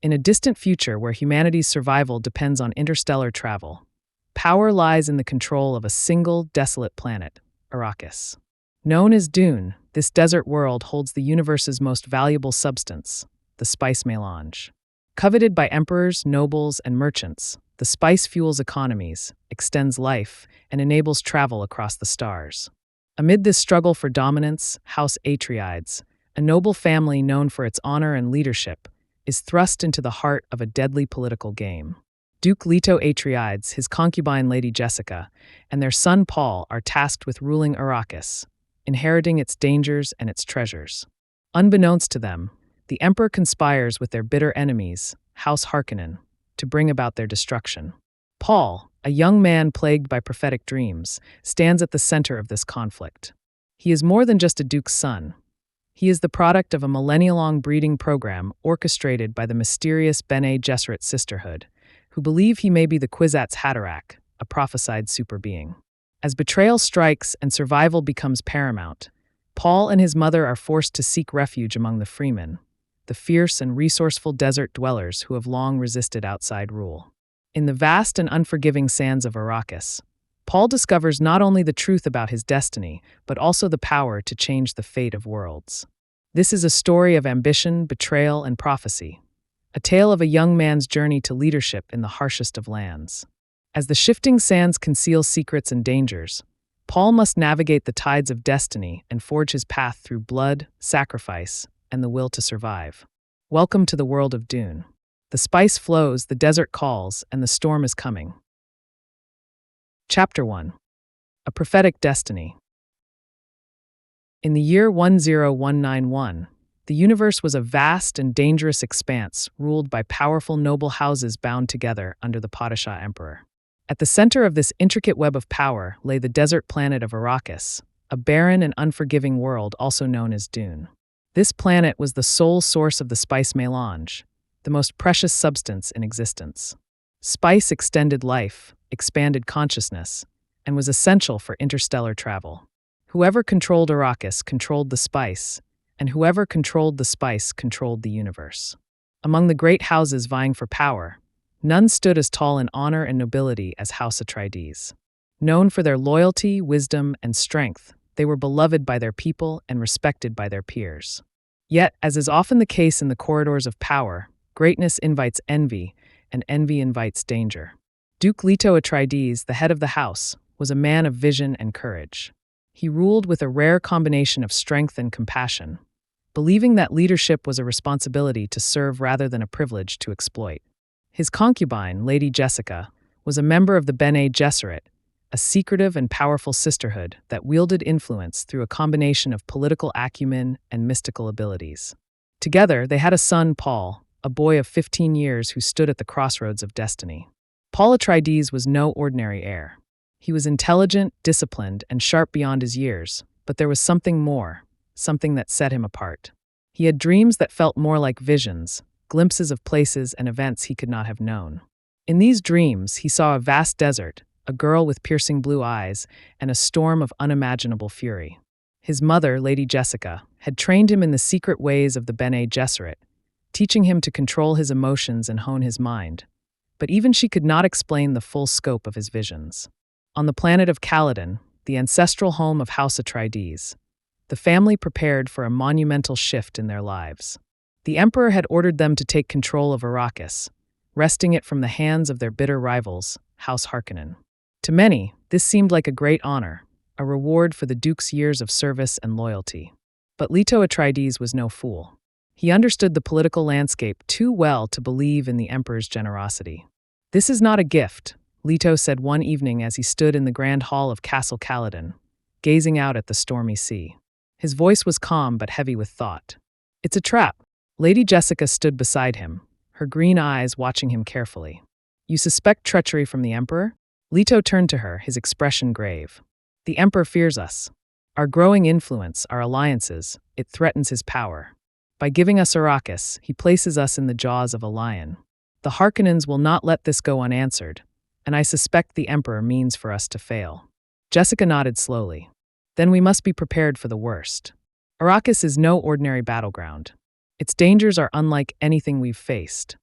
In a distant future where humanity's survival depends on interstellar travel, power lies in the control of a single, desolate planet, Arrakis. Known as Dune, this desert world holds the universe's most valuable substance, the spice melange. Coveted by emperors, nobles, and merchants, the spice fuels economies, extends life, and enables travel across the stars. Amid this struggle for dominance, House Attreidees, a noble family known for its honor and leadership, is thrust into the heart of a deadly political game. Duke Leto Atreides, his concubine Lady Jessica, and their son Paul are tasked with ruling Arrakis, inheriting its dangers and its treasures. Unbeknownst to them, the Emperor conspires with their bitter enemies, House Harkonnen, to bring about their destruction. Paul, a young man plagued by prophetic dreams, stands at the center of this conflict. He is more than just a duke's son. He is the product of a millennia-long breeding program orchestrated by the mysterious Bene Gesserit sisterhood, who believe he may be the Kwisatz Haderach, a prophesied superbeing. As betrayal strikes and survival becomes paramount, Paul and his mother are forced to seek refuge among the Fremen, the fierce and resourceful desert dwellers who have long resisted outside rule. In the vast and unforgiving sands of Arrakis, Paul discovers not only the truth about his destiny, but also the power to change the fate of worlds. This is a story of ambition, betrayal, and prophecy, a tale of a young man's journey to leadership in the harshest of lands. As the shifting sands conceal secrets and dangers, Paul must navigate the tides of destiny and forge his path through blood, sacrifice, and the will to survive. Welcome to the world of Dune. The spice flows, the desert calls, and the storm is coming. Chapter 1. A Prophetic Destiny. In the year 10191, the universe was a vast and dangerous expanse ruled by powerful noble houses bound together under the Padishah Emperor. At the center of this intricate web of power lay the desert planet of Arrakis, a barren and unforgiving world also known as Dune. This planet was the sole source of the spice melange, the most precious substance in existence. Spice extended life, expanded consciousness, and was essential for interstellar travel. Whoever controlled Arrakis controlled the spice, and whoever controlled the spice controlled the universe. Among the great houses vying for power, none stood as tall in honor and nobility as House Attreidees. Known for their loyalty, wisdom, and strength, they were beloved by their people and respected by their peers. Yet, as is often the case in the corridors of power, greatness invites envy, and envy invites danger. Duke Leto Atreides, the head of the house, was a man of vision and courage. He ruled with a rare combination of strength and compassion, believing that leadership was a responsibility to serve rather than a privilege to exploit. His concubine, Lady Jessica, was a member of the Bene Gesserit, a secretive and powerful sisterhood that wielded influence through a combination of political acumen and mystical abilities. Together, they had a son, Paul, a boy of 15 years who stood at the crossroads of destiny. Paul Attreidees was no ordinary heir. He was intelligent, disciplined, and sharp beyond his years, but there was something more, something that set him apart. He had dreams that felt more like visions, glimpses of places and events he could not have known. In these dreams, he saw a vast desert, a girl with piercing blue eyes, and a storm of unimaginable fury. His mother, Lady Jessica, had trained him in the secret ways of the Bene Gesserit, teaching him to control his emotions and hone his mind. But even she could not explain the full scope of his visions. On the planet of Caladan, the ancestral home of House Attreidees, the family prepared for a monumental shift in their lives. The Emperor had ordered them to take control of Arrakis, wresting it from the hands of their bitter rivals, House Harkonnen. To many, this seemed like a great honor, a reward for the Duke's years of service and loyalty. But Leto Atreides was no fool. He understood the political landscape too well to believe in the Emperor's generosity. "This is not a gift," Leto said one evening as he stood in the grand hall of Castle Caladan, gazing out at the stormy sea. His voice was calm but heavy with thought. "It's a trap." Lady Jessica stood beside him, her green eyes watching him carefully. "You suspect treachery from the Emperor?" Leto turned to her, his expression grave. "The Emperor fears us. Our growing influence, our alliances, it threatens his power. By giving us Arrakis, he places us in the jaws of a lion. The Harkonnens will not let this go unanswered, and I suspect the Emperor means for us to fail." Jessica nodded slowly. "Then we must be prepared for the worst. Arrakis is no ordinary battleground. Its dangers are unlike anything we've faced.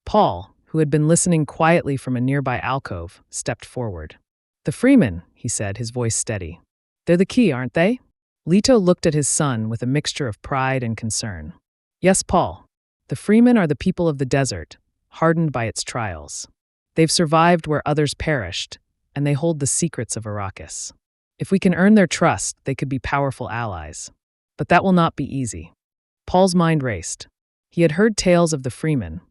Paul, who had been listening quietly from a nearby alcove, stepped forward. "The Fremen," he said, his voice steady. "They're the key, aren't they?" Leto looked at his son with a mixture of pride and concern. "Yes, Paul. The Fremen are the people of the desert, hardened by its trials. They've survived where others perished, and they hold the secrets of Arrakis. If we can earn their trust, they could be powerful allies. But that will not be easy." Paul's mind raced. He had heard tales of the Fremen,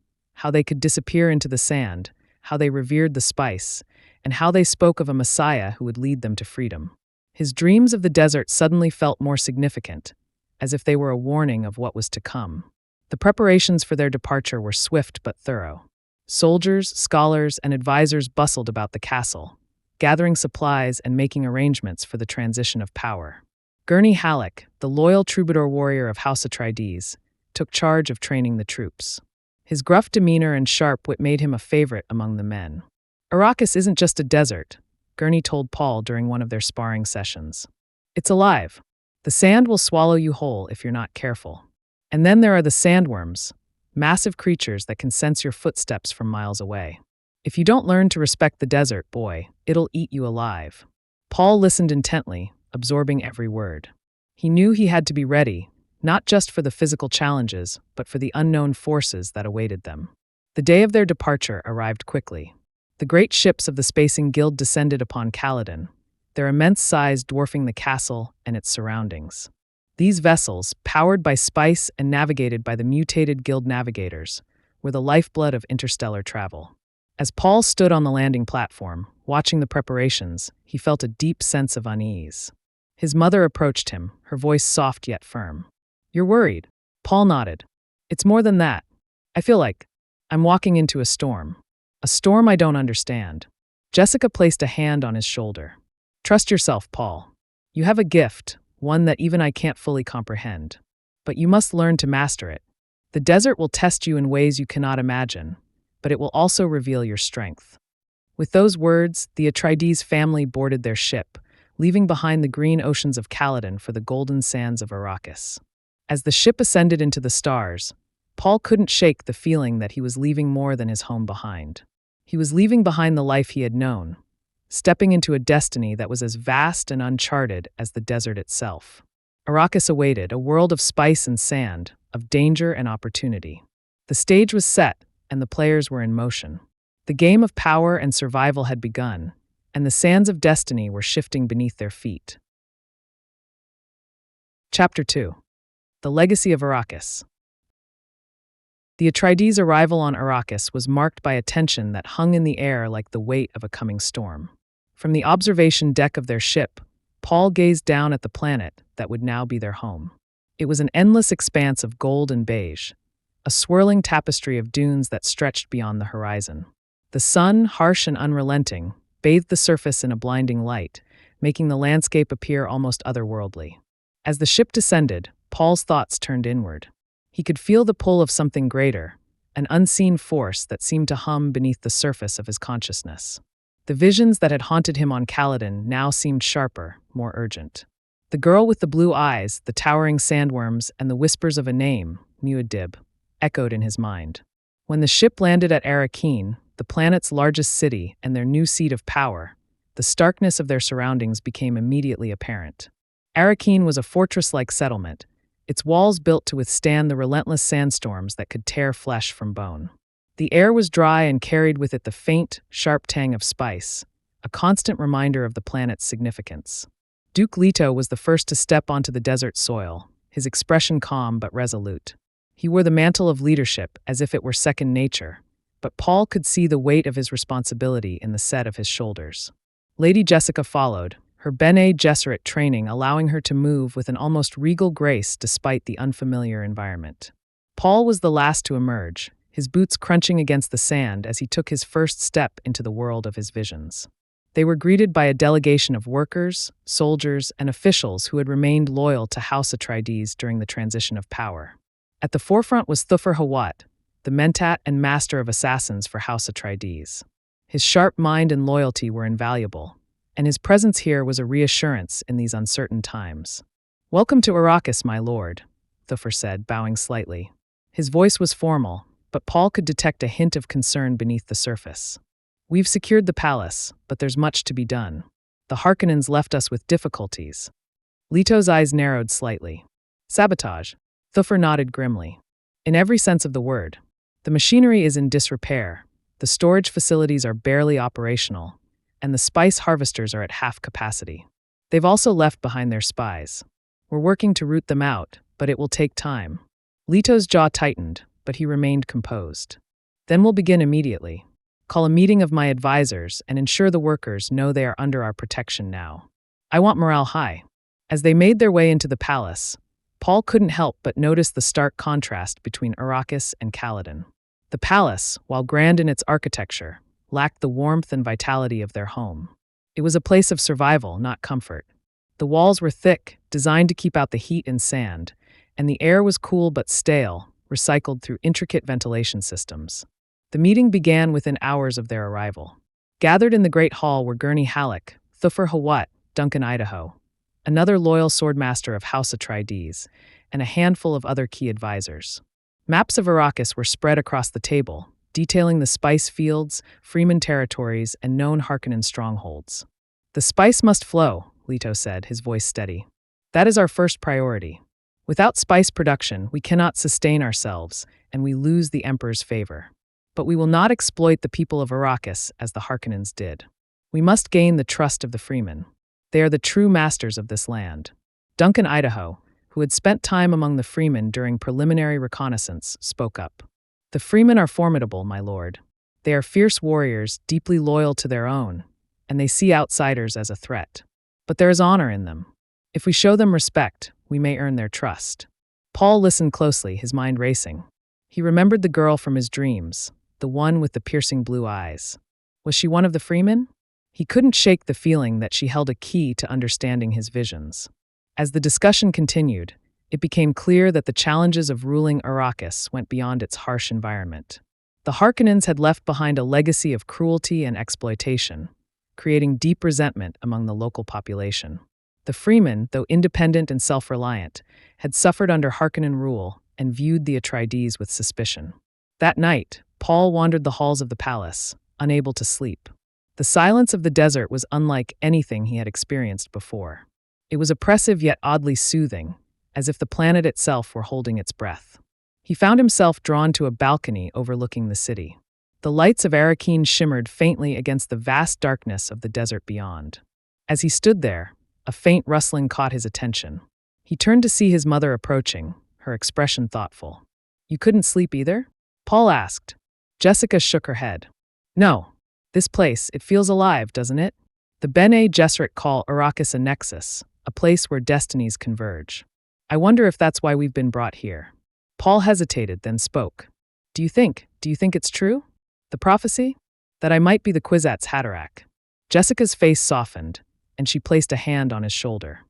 how they could disappear into the sand, how they revered the spice, and how they spoke of a messiah who would lead them to freedom. His dreams of the desert suddenly felt more significant, as if they were a warning of what was to come. The preparations for their departure were swift but thorough. Soldiers, scholars, and advisors bustled about the castle, gathering supplies and making arrangements for the transition of power. Gurney Halleck, the loyal troubadour warrior of House Attreidees, took charge of training the troops. His gruff demeanor and sharp wit made him a favorite among the men. "Arrakis isn't just a desert," Gurney told Paul during one of their sparring sessions. "It's alive. The sand will swallow you whole if you're not careful. And then there are the sandworms, massive creatures that can sense your footsteps from miles away. If you don't learn to respect the desert, boy, it'll eat you alive." Paul listened intently, absorbing every word. He knew he had to be ready, not just for the physical challenges, but for the unknown forces that awaited them. The day of their departure arrived quickly. The great ships of the Spacing Guild descended upon Caladan, their immense size dwarfing the castle and its surroundings. These vessels, powered by spice and navigated by the mutated guild navigators, were the lifeblood of interstellar travel. As Paul stood on the landing platform, watching the preparations, he felt a deep sense of unease. His mother approached him, her voice soft yet firm. "You're worried." Paul nodded. "It's more than that. I feel like I'm walking into a storm. A storm I don't understand." Jessica placed a hand on his shoulder. "Trust yourself, Paul. You have a gift, one that even I can't fully comprehend. But you must learn to master it. The desert will test you in ways you cannot imagine, but it will also reveal your strength." With those words, the Attreidees family boarded their ship, leaving behind the green oceans of Caladan for the golden sands of Arrakis. As the ship ascended into the stars, Paul couldn't shake the feeling that he was leaving more than his home behind. He was leaving behind the life he had known, stepping into a destiny that was as vast and uncharted as the desert itself. Arrakis awaited, a world of spice and sand, of danger and opportunity. The stage was set, and the players were in motion. The game of power and survival had begun, and the sands of destiny were shifting beneath their feet. Chapter 2. The Legacy of Arrakis. The Atreides' arrival on Arrakis was marked by a tension that hung in the air like the weight of a coming storm. From the observation deck of their ship, Paul gazed down at the planet that would now be their home. It was an endless expanse of gold and beige, a swirling tapestry of dunes that stretched beyond the horizon. The sun, harsh and unrelenting, bathed the surface in a blinding light, making the landscape appear almost otherworldly. As the ship descended, Paul's thoughts turned inward. He could feel the pull of something greater, an unseen force that seemed to hum beneath the surface of his consciousness. The visions that had haunted him on Caladan now seemed sharper, more urgent. The girl with the blue eyes, the towering sandworms, and the whispers of a name, Muad'Dib, echoed in his mind. When the ship landed at Arrakis, the planet's largest city and their new seat of power, the starkness of their surroundings became immediately apparent. Arrakis was a fortress-like settlement, its walls built to withstand the relentless sandstorms that could tear flesh from bone. The air was dry and carried with it the faint, sharp tang of spice, a constant reminder of the planet's significance. Duke Leto was the first to step onto the desert soil, his expression calm but resolute. He wore the mantle of leadership as if it were second nature, but Paul could see the weight of his responsibility in the set of his shoulders. Lady Jessica followed, her Bene Gesserit training allowing her to move with an almost regal grace despite the unfamiliar environment. Paul was the last to emerge, his boots crunching against the sand as he took his first step into the world of his visions. They were greeted by a delegation of workers, soldiers, and officials who had remained loyal to House Attreidees during the transition of power. At the forefront was Thufir Hawat, the mentat and master of assassins for House Attreidees. His sharp mind and loyalty were invaluable, and his presence here was a reassurance in these uncertain times. "Welcome to Arrakis, my lord," Thufir said, bowing slightly. His voice was formal, but Paul could detect a hint of concern beneath the surface. "We've secured the palace, but there's much to be done. The Harkonnens left us with difficulties." Leto's eyes narrowed slightly. "Sabotage?" Thufir nodded grimly. "In every sense of the word. The machinery is in disrepair, the storage facilities are barely operational, and the spice harvesters are at half capacity. They've also left behind their spies. We're working to root them out, but it will take time." Leto's jaw tightened, but he remained composed. "Then we'll begin immediately. Call a meeting of my advisors and ensure the workers know they are under our protection now. I want morale high." As they made their way into the palace, Paul couldn't help but notice the stark contrast between Arrakis and Caladan. The palace, while grand in its architecture, lacked the warmth and vitality of their home. It was a place of survival, not comfort. The walls were thick, designed to keep out the heat and sand, and the air was cool but stale, recycled through intricate ventilation systems. The meeting began within hours of their arrival. Gathered in the Great Hall were Gurney Halleck, Thufir Hawat, Duncan Idaho, another loyal swordmaster of House Attreidees, and a handful of other key advisors. Maps of Arrakis were spread across the table, detailing the spice fields, Fremen territories, and known Harkonnen strongholds. "The spice must flow," Leto said, his voice steady. "That is our first priority. Without spice production, we cannot sustain ourselves, and we lose the Emperor's favor. But we will not exploit the people of Arrakis as the Harkonnens did. We must gain the trust of the Fremen. They are the true masters of this land." Duncan Idaho, who had spent time among the Fremen during preliminary reconnaissance, spoke up. "The Fremen are formidable, my lord. They are fierce warriors, deeply loyal to their own, and they see outsiders as a threat. But there is honor in them. If we show them respect, we may earn their trust." Paul listened closely, his mind racing. He remembered the girl from his dreams, the one with the piercing blue eyes. Was she one of the Fremen? He couldn't shake the feeling that she held a key to understanding his visions. As the discussion continued, it became clear that the challenges of ruling Arrakis went beyond its harsh environment. The Harkonnens had left behind a legacy of cruelty and exploitation, creating deep resentment among the local population. The Fremen, though independent and self-reliant, had suffered under Harkonnen rule and viewed the Attreidees with suspicion. That night, Paul wandered the halls of the palace, unable to sleep. The silence of the desert was unlike anything he had experienced before. It was oppressive yet oddly soothing, as if the planet itself were holding its breath. He found himself drawn to a balcony overlooking the city. The lights of Arrakis shimmered faintly against the vast darkness of the desert beyond. As he stood there, a faint rustling caught his attention. He turned to see his mother approaching, her expression thoughtful. "You couldn't sleep either?" Paul asked. Jessica shook her head. "No. This place, it feels alive, doesn't it? The Bene Gesserit call Arrakis a nexus, a place where destinies converge. I wonder if that's why we've been brought here." Paul hesitated, then spoke. Do you think it's true? The prophecy? That I might be the Kwisatz Haderach." Jessica's face softened, and she placed a hand on his shoulder.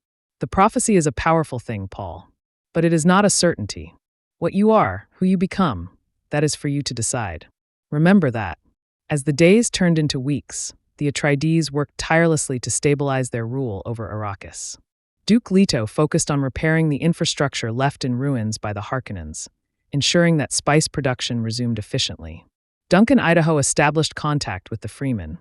"The prophecy is a powerful thing, Paul. But it is not a certainty. What you are, who you become, that is for you to decide. Remember that." As the days turned into weeks, the Attreidees worked tirelessly to stabilize their rule over Arrakis. Duke Leto focused on repairing the infrastructure left in ruins by the Harkonnens, ensuring that spice production resumed efficiently. Duncan Idaho established contact with the Fremen,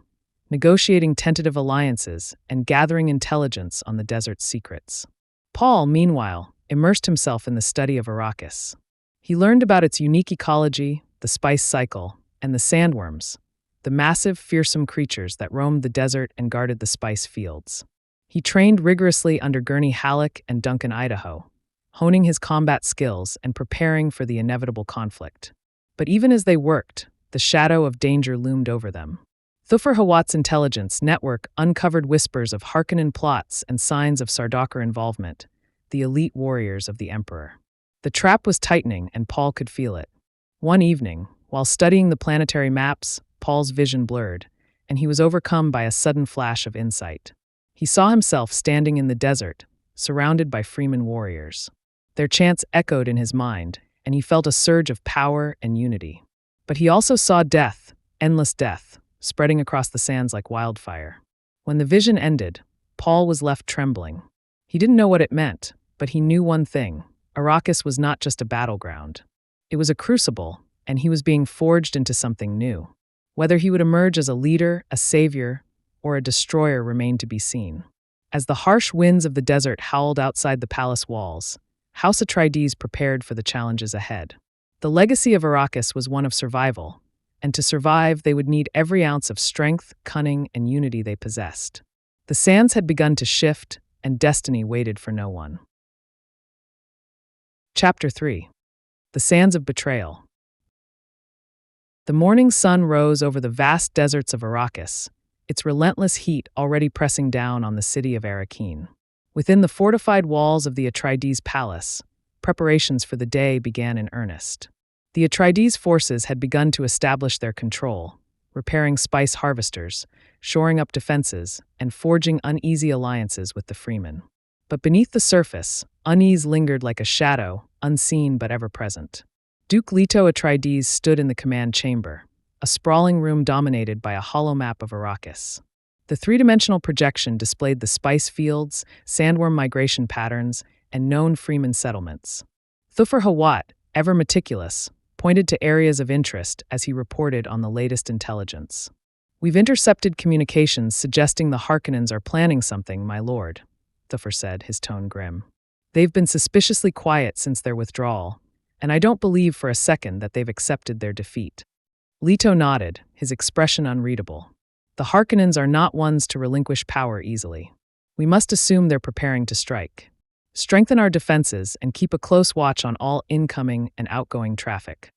negotiating tentative alliances and gathering intelligence on the desert's secrets. Paul, meanwhile, immersed himself in the study of Arrakis. He learned about its unique ecology, the spice cycle, and the sandworms, the massive, fearsome creatures that roamed the desert and guarded the spice fields. He trained rigorously under Gurney Halleck and Duncan Idaho, honing his combat skills and preparing for the inevitable conflict. But even as they worked, the shadow of danger loomed over them. Thufir Hawat's intelligence network uncovered whispers of Harkonnen plots and signs of Sardaukar involvement, the elite warriors of the Emperor. The trap was tightening, and Paul could feel it. One evening, while studying the planetary maps, Paul's vision blurred, and he was overcome by a sudden flash of insight. He saw himself standing in the desert, surrounded by Fremen warriors. Their chants echoed in his mind, and he felt a surge of power and unity. But he also saw death, endless death, spreading across the sands like wildfire. When the vision ended, Paul was left trembling. He didn't know what it meant, but he knew one thing: Arrakis was not just a battleground. It was a crucible, and he was being forged into something new. Whether he would emerge as a leader, a savior, or a destroyer remained to be seen. As the harsh winds of the desert howled outside the palace walls, House Attreidees prepared for the challenges ahead. The legacy of Arrakis was one of survival, and to survive they would need every ounce of strength, cunning, and unity they possessed. The sands had begun to shift, and destiny waited for no one. Chapter 3. The Sands of Betrayal. The morning sun rose over the vast deserts of Arrakis, its relentless heat already pressing down on the city of Arrakeen. Within the fortified walls of the Atreidees palace, preparations for the day began in earnest. The Atreidees forces had begun to establish their control, repairing spice harvesters, shoring up defenses, and forging uneasy alliances with the Fremen. But beneath the surface, unease lingered like a shadow, unseen but ever-present. Duke Leto Atreidees stood in the command chamber, a sprawling room dominated by a hollow map of Arrakis. The three-dimensional projection displayed the spice fields, sandworm migration patterns, and known Fremen settlements. Thufir Hawat, ever meticulous, pointed to areas of interest as he reported on the latest intelligence. "We've intercepted communications suggesting the Harkonnens are planning something, my lord," Thufir said, his tone grim. "They've been suspiciously quiet since their withdrawal, and I don't believe for a second that they've accepted their defeat." Leto nodded, his expression unreadable. "The Harkonnens are not ones to relinquish power easily. We must assume they're preparing to strike. Strengthen our defenses and keep a close watch on all incoming and outgoing traffic."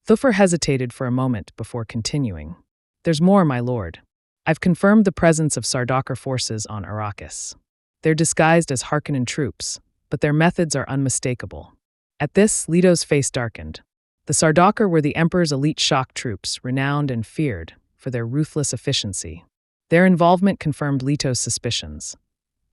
Thufir hesitated for a moment before continuing. "There's more, my lord. I've confirmed the presence of Sardaukar forces on Arrakis. They're disguised as Harkonnen troops, but their methods are unmistakable." At this, Leto's face darkened. The Sardaukar were the Emperor's elite shock troops, renowned and feared for their ruthless efficiency. Their involvement confirmed Leto's suspicions.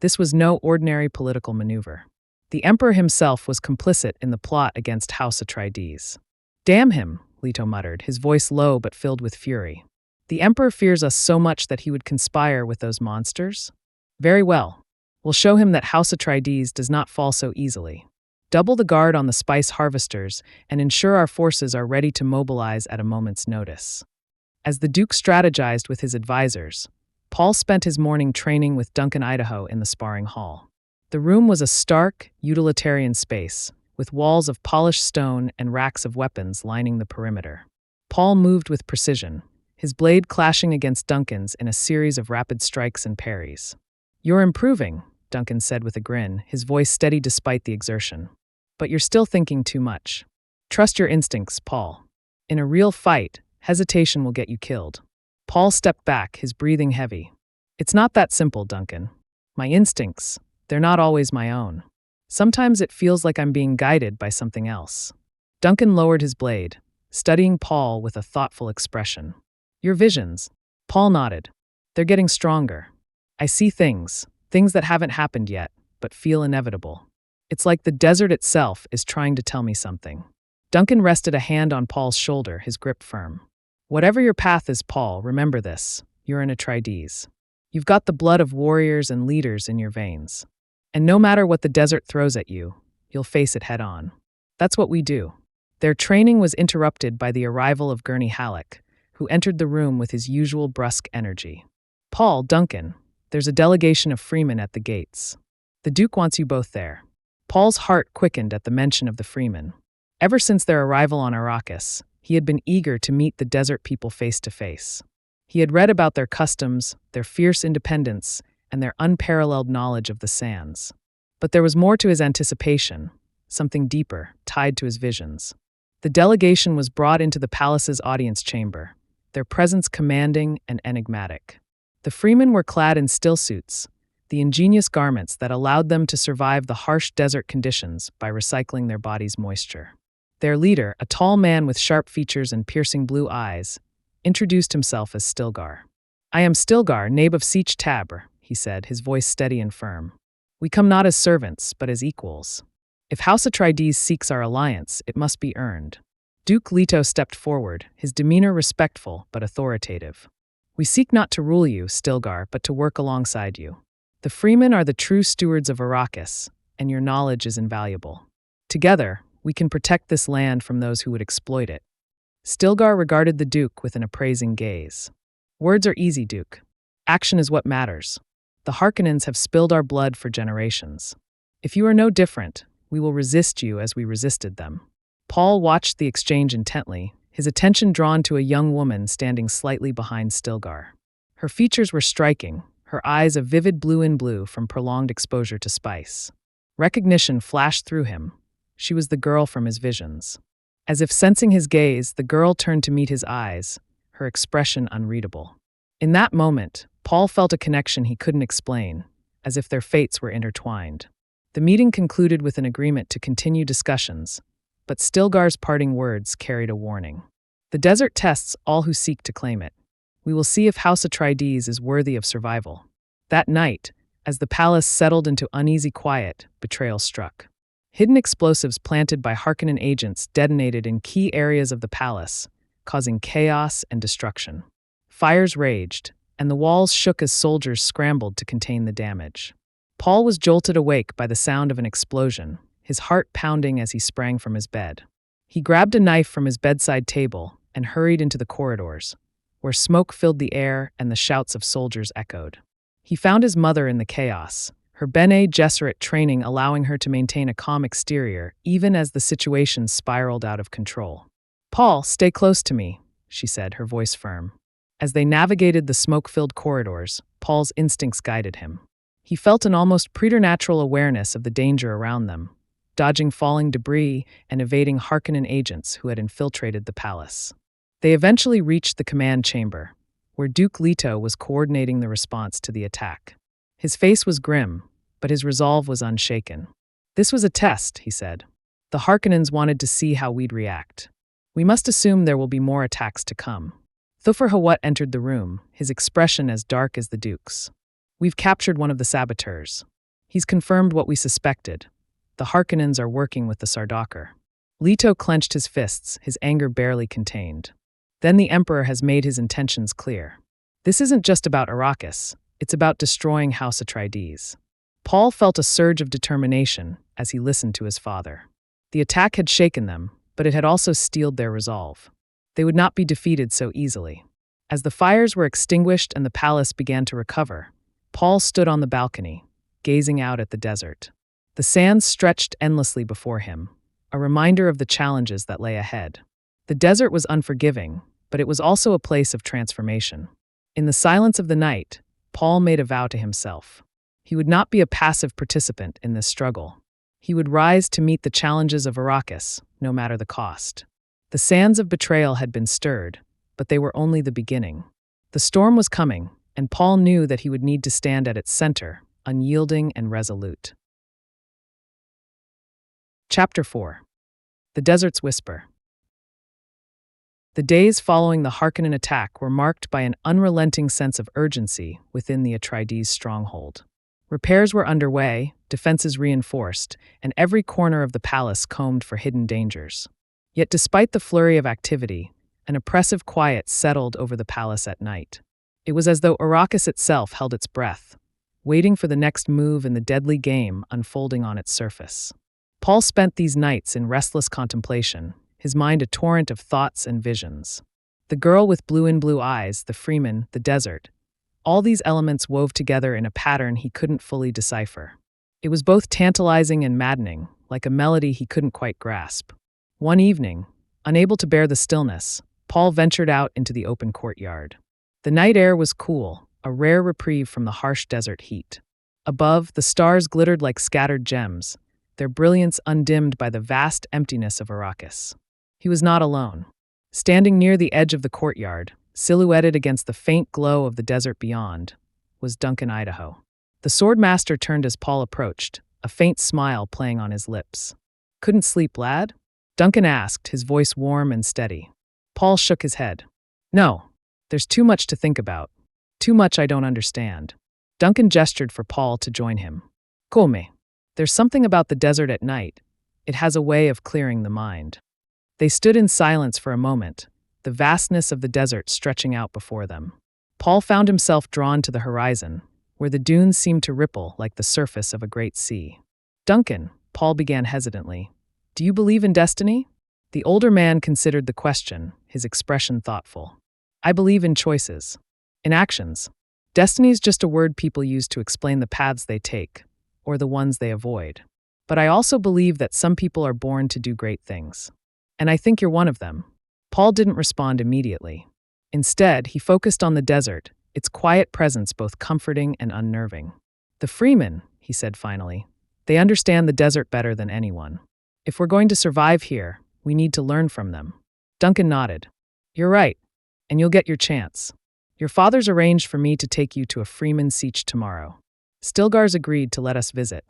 This was no ordinary political maneuver. The Emperor himself was complicit in the plot against House Attreidees. "Damn him," Leto muttered, his voice low but filled with fury. "The Emperor fears us so much that he would conspire with those monsters? Very well. We'll show him that House Attreidees does not fall so easily. Double the guard on the spice harvesters and ensure our forces are ready to mobilize at a moment's notice." As the Duke strategized with his advisors, Paul spent his morning training with Duncan Idaho in the sparring hall. The room was a stark, utilitarian space, with walls of polished stone and racks of weapons lining the perimeter. Paul moved with precision, his blade clashing against Duncan's in a series of rapid strikes and parries. "You're improving," Duncan said with a grin, his voice steady despite the exertion. "But you're still thinking too much. Trust your instincts, Paul. In a real fight, hesitation will get you killed." Paul stepped back, his breathing heavy. "It's not that simple, Duncan. My instincts, they're not always my own. Sometimes it feels like I'm being guided by something else." Duncan lowered his blade, studying Paul with a thoughtful expression. "Your visions," Paul nodded. "They're getting stronger. I see things that haven't happened yet, but feel inevitable. It's like the desert itself is trying to tell me something." Duncan rested a hand on Paul's shoulder, his grip firm. "Whatever your path is, Paul, remember this. You're an Atreidees. You've got the blood of warriors and leaders in your veins. And no matter what the desert throws at you, you'll face it head on. That's what we do." Their training was interrupted by the arrival of Gurney Halleck, who entered the room with his usual brusque energy. "Paul, Duncan, there's a delegation of Fremen at the gates. The Duke wants you both there." Paul's heart quickened at the mention of the Fremen. Ever since their arrival on Arrakis, he had been eager to meet the desert people face to face. He had read about their customs, their fierce independence, and their unparalleled knowledge of the sands. But there was more to his anticipation, something deeper, tied to his visions. The delegation was brought into the palace's audience chamber, their presence commanding and enigmatic. The Fremen were clad in stillsuits, the ingenious garments that allowed them to survive the harsh desert conditions by recycling their body's moisture. Their leader, a tall man with sharp features and piercing blue eyes, introduced himself as Stilgar. "I am Stilgar, Nabe of Sietch Tabr," he said, his voice steady and firm. "We come not as servants, but as equals. If House Attreidees seeks our alliance, it must be earned." Duke Leto stepped forward, his demeanor respectful but authoritative. "We seek not to rule you, Stilgar, but to work alongside you. The Fremen are the true stewards of Arrakis, and your knowledge is invaluable. Together, we can protect this land from those who would exploit it." Stilgar regarded the Duke with an appraising gaze. Words are easy, Duke. Action is what matters. The Harkonnens have spilled our blood for generations. If you are no different, we will resist you as we resisted them. Paul watched the exchange intently, his attention drawn to a young woman standing slightly behind Stilgar. Her features were striking, her eyes a vivid blue in blue from prolonged exposure to spice. Recognition flashed through him. She was the girl from his visions. As if sensing his gaze, the girl turned to meet his eyes, her expression unreadable. In that moment, Paul felt a connection he couldn't explain, as if their fates were intertwined. The meeting concluded with an agreement to continue discussions, but Stilgar's parting words carried a warning. The desert tests all who seek to claim it. We will see if House Attreidees is worthy of survival. That night, as the palace settled into uneasy quiet, betrayal struck. Hidden explosives planted by Harkonnen agents detonated in key areas of the palace, causing chaos and destruction. Fires raged, and the walls shook as soldiers scrambled to contain the damage. Paul was jolted awake by the sound of an explosion, his heart pounding as he sprang from his bed. He grabbed a knife from his bedside table and hurried into the corridors, where smoke filled the air and the shouts of soldiers echoed. He found his mother in the chaos, her Bene Gesserit training allowing her to maintain a calm exterior even as the situation spiraled out of control. "Paul, stay close to me," she said, her voice firm. As they navigated the smoke-filled corridors, Paul's instincts guided him. He felt an almost preternatural awareness of the danger around them, dodging falling debris and evading Harkonnen agents who had infiltrated the palace. They eventually reached the command chamber, where Duke Leto was coordinating the response to the attack. His face was grim, but his resolve was unshaken. "This was a test," he said. "The Harkonnens wanted to see how we'd react. We must assume there will be more attacks to come." Thufir Hawat entered the room, his expression as dark as the Duke's. "We've captured one of the saboteurs. He's confirmed what we suspected. The Harkonnens are working with the Sardaukar." Leto clenched his fists, his anger barely contained. "Then the Emperor has made his intentions clear. This isn't just about Arrakis, it's about destroying House Attreidees." Paul felt a surge of determination as he listened to his father. The attack had shaken them, but it had also steeled their resolve. They would not be defeated so easily. As the fires were extinguished and the palace began to recover, Paul stood on the balcony, gazing out at the desert. The sands stretched endlessly before him, a reminder of the challenges that lay ahead. The desert was unforgiving, but it was also a place of transformation. In the silence of the night, Paul made a vow to himself. He would not be a passive participant in this struggle. He would rise to meet the challenges of Arrakis, no matter the cost. The sands of betrayal had been stirred, but they were only the beginning. The storm was coming, and Paul knew that he would need to stand at its center, unyielding and resolute. Chapter 4. The Desert's Whisper. The days following the Harkonnen attack were marked by an unrelenting sense of urgency within the Atreides stronghold. Repairs were underway, defenses reinforced, and every corner of the palace combed for hidden dangers. Yet despite the flurry of activity, an oppressive quiet settled over the palace at night. It was as though Arrakis itself held its breath, waiting for the next move in the deadly game unfolding on its surface. Paul spent these nights in restless contemplation, his mind a torrent of thoughts and visions. The girl with blue eyes, the Fremen, the desert, all these elements wove together in a pattern he couldn't fully decipher. It was both tantalizing and maddening, like a melody he couldn't quite grasp. One evening, unable to bear the stillness, Paul ventured out into the open courtyard. The night air was cool, a rare reprieve from the harsh desert heat. Above, the stars glittered like scattered gems, their brilliance undimmed by the vast emptiness of Arrakis. He was not alone. Standing near the edge of the courtyard, silhouetted against the faint glow of the desert beyond, was Duncan Idaho. The swordmaster turned as Paul approached, a faint smile playing on his lips. "Couldn't sleep, lad?" Duncan asked, his voice warm and steady. Paul shook his head. "No, there's too much to think about. Too much I don't understand." Duncan gestured for Paul to join him. "Come. There's something about the desert at night. It has a way of clearing the mind." They stood in silence for a moment, the vastness of the desert stretching out before them. Paul found himself drawn to the horizon, where the dunes seemed to ripple like the surface of a great sea. "Duncan," Paul began hesitantly, "do you believe in destiny?" The older man considered the question, his expression thoughtful. I believe in choices. In actions. Destiny is just a word people use to explain the paths they take, or the ones they avoid. But I also believe that some people are born to do great things. And I think you're one of them. Paul didn't respond immediately. Instead, he focused on the desert, its quiet presence both comforting and unnerving. The Fremen, he said finally, they understand the desert better than anyone. If we're going to survive here, we need to learn from them. Duncan nodded. You're right, and you'll get your chance. Your father's arranged for me to take you to a Fremen siege tomorrow. Stilgar's agreed to let us visit.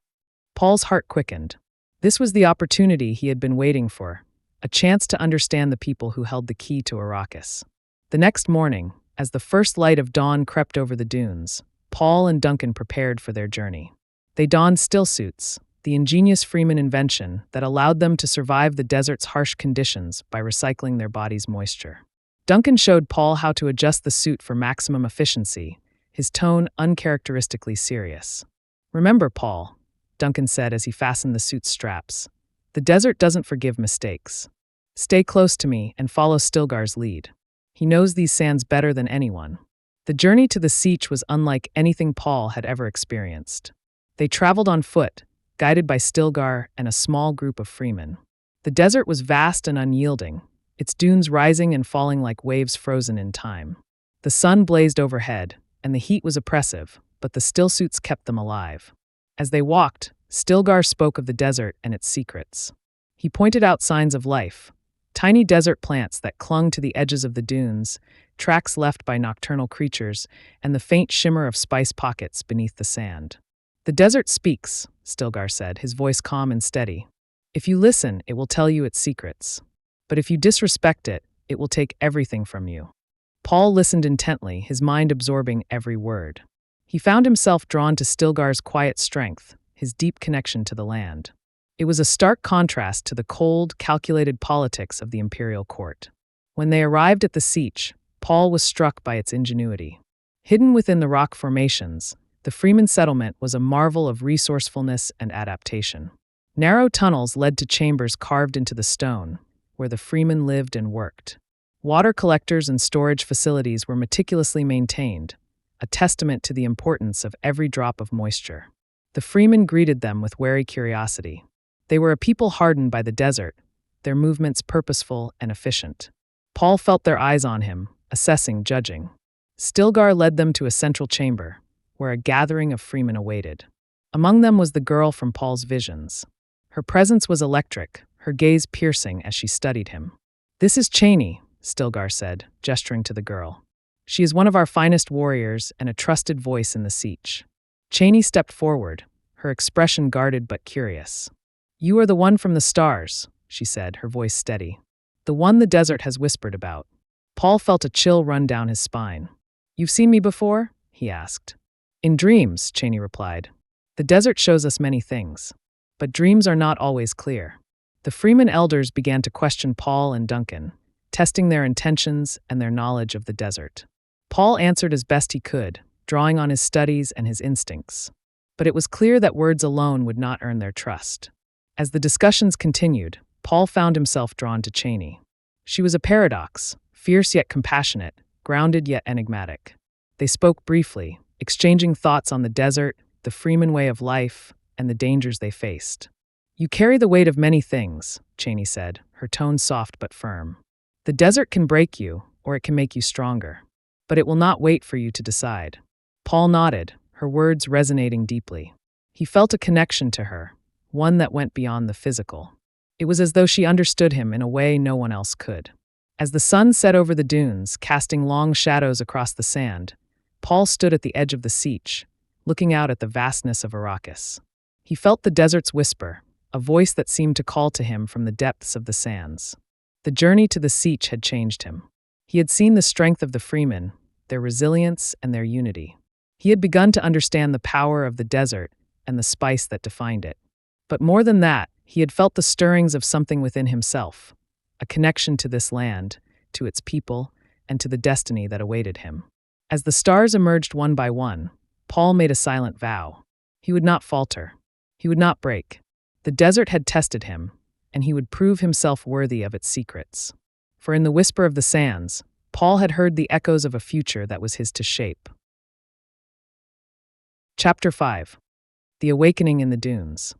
Paul's heart quickened. This was the opportunity he had been waiting for, a chance to understand the people who held the key to Arrakis. The next morning, as the first light of dawn crept over the dunes, Paul and Duncan prepared for their journey. They donned stillsuits, the ingenious Fremen invention that allowed them to survive the desert's harsh conditions by recycling their body's moisture. Duncan showed Paul how to adjust the suit for maximum efficiency, his tone uncharacteristically serious. Remember, Paul, Duncan said as he fastened the suit's straps, the desert doesn't forgive mistakes. Stay close to me and follow Stilgar's lead. He knows these sands better than anyone. The journey to the siege was unlike anything Paul had ever experienced. They traveled on foot, guided by Stilgar and a small group of Fremen. The desert was vast and unyielding, its dunes rising and falling like waves frozen in time. The sun blazed overhead, and the heat was oppressive, but the stillsuits kept them alive. As they walked, Stilgar spoke of the desert and its secrets. He pointed out signs of life, tiny desert plants that clung to the edges of the dunes, tracks left by nocturnal creatures, and the faint shimmer of spice pockets beneath the sand. The desert speaks, Stilgar said, his voice calm and steady. If you listen, it will tell you its secrets. But if you disrespect it, it will take everything from you. Paul listened intently, his mind absorbing every word. He found himself drawn to Stilgar's quiet strength, his deep connection to the land. It was a stark contrast to the cold, calculated politics of the imperial court. When they arrived at the siege, Paul was struck by its ingenuity. Hidden within the rock formations, the Fremen settlement was a marvel of resourcefulness and adaptation. Narrow tunnels led to chambers carved into the stone, where the Fremen lived and worked. Water collectors and storage facilities were meticulously maintained, a testament to the importance of every drop of moisture. The Fremen greeted them with wary curiosity. They were a people hardened by the desert, their movements purposeful and efficient. Paul felt their eyes on him, assessing, judging. Stilgar led them to a central chamber, where a gathering of Fremen awaited. Among them was the girl from Paul's visions. Her presence was electric, her gaze piercing as she studied him. This is Chani, Stilgar said, gesturing to the girl. She is one of our finest warriors and a trusted voice in the siege. Chani stepped forward, her expression guarded but curious. You are the one from the stars, she said, her voice steady. The one the desert has whispered about. Paul felt a chill run down his spine. You've seen me before? He asked. In dreams, Chani replied. The desert shows us many things, but dreams are not always clear. The Fremen elders began to question Paul and Duncan, testing their intentions and their knowledge of the desert. Paul answered as best he could, drawing on his studies and his instincts. But it was clear that words alone would not earn their trust. As the discussions continued, Paul found himself drawn to Chani. She was a paradox, fierce yet compassionate, grounded yet enigmatic. They spoke briefly, exchanging thoughts on the desert, the Fremen way of life, and the dangers they faced. You carry the weight of many things, Chani said, her tone soft but firm. The desert can break you, or it can make you stronger. But it will not wait for you to decide. Paul nodded, her words resonating deeply. He felt a connection to her, one that went beyond the physical. It was as though she understood him in a way no one else could. As the sun set over the dunes, casting long shadows across the sand, Paul stood at the edge of the siege, looking out at the vastness of Arrakis. He felt the desert's whisper, a voice that seemed to call to him from the depths of the sands. The journey to the siege had changed him. He had seen the strength of the Fremen, their resilience and their unity. He had begun to understand the power of the desert and the spice that defined it. But more than that, he had felt the stirrings of something within himself, a connection to this land, to its people, and to the destiny that awaited him. As the stars emerged one by one, Paul made a silent vow. He would not falter. He would not break. The desert had tested him, and he would prove himself worthy of its secrets. for in the whisper of the sands, Paul had heard the echoes of a future that was his to shape. Chapter 5. The Awakening in the Dunes.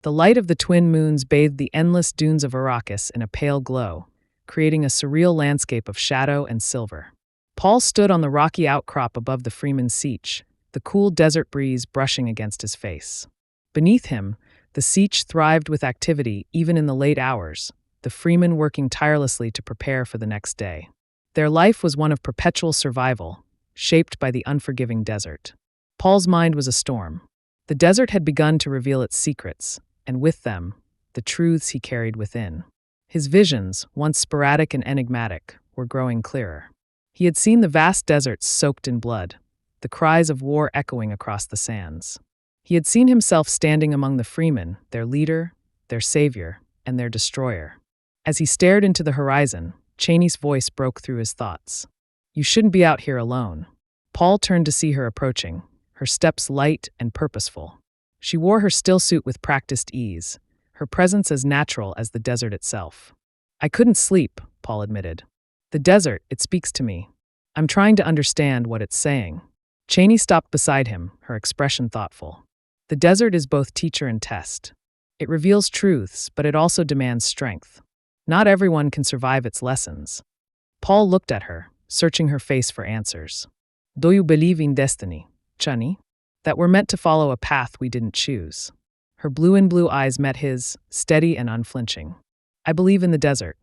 The light of the twin moons bathed the endless dunes of Arrakis in a pale glow, creating a surreal landscape of shadow and silver. Paul stood on the rocky outcrop above the Fremen Sietch, the cool desert breeze brushing against his face. Beneath him, the Sietch thrived with activity even in the late hours, the Fremen working tirelessly to prepare for the next day. Their life was one of perpetual survival, shaped by the unforgiving desert. Paul's mind was a storm. The desert had begun to reveal its secrets, and with them, the truths he carried within. His visions, once sporadic and enigmatic, were growing clearer. He had seen the vast deserts soaked in blood, the cries of war echoing across the sands. He had seen himself standing among the Fremen, their leader, their savior, and their destroyer. As he stared into the horizon, Chani's voice broke through his thoughts. "You shouldn't be out here alone." Paul turned to see her approaching, her steps light and purposeful. She wore her still suit with practiced ease, her presence as natural as the desert itself. "I couldn't sleep," Paul admitted. "The desert, it speaks to me. I'm trying to understand what it's saying." Chani stopped beside him, her expression thoughtful. "The desert is both teacher and test. It reveals truths, but it also demands strength. Not everyone can survive its lessons." Paul looked at her, searching her face for answers. "Do you believe in destiny, Chani? That we're meant to follow a path we didn't choose?" Her blue eyes met his, steady and unflinching. "I believe in the desert.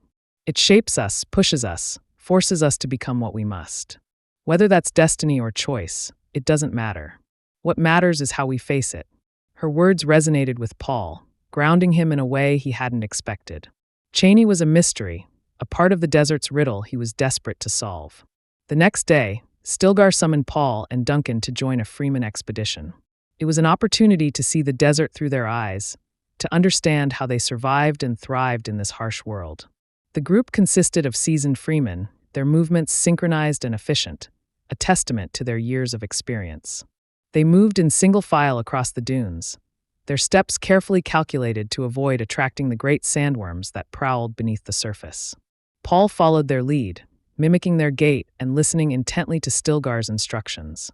It shapes us, pushes us, forces us to become what we must. Whether that's destiny or choice, it doesn't matter. What matters is how we face it." Her words resonated with Paul, grounding him in a way he hadn't expected. Chani was a mystery, a part of the desert's riddle he was desperate to solve. The next day, Stilgar summoned Paul and Duncan to join a Fremen expedition. It was an opportunity to see the desert through their eyes, to understand how they survived and thrived in this harsh world. The group consisted of seasoned Fremen, their movements synchronized and efficient, a testament to their years of experience. They moved in single file across the dunes, their steps carefully calculated to avoid attracting the great sandworms that prowled beneath the surface. Paul followed their lead, mimicking their gait and listening intently to Stilgar's instructions.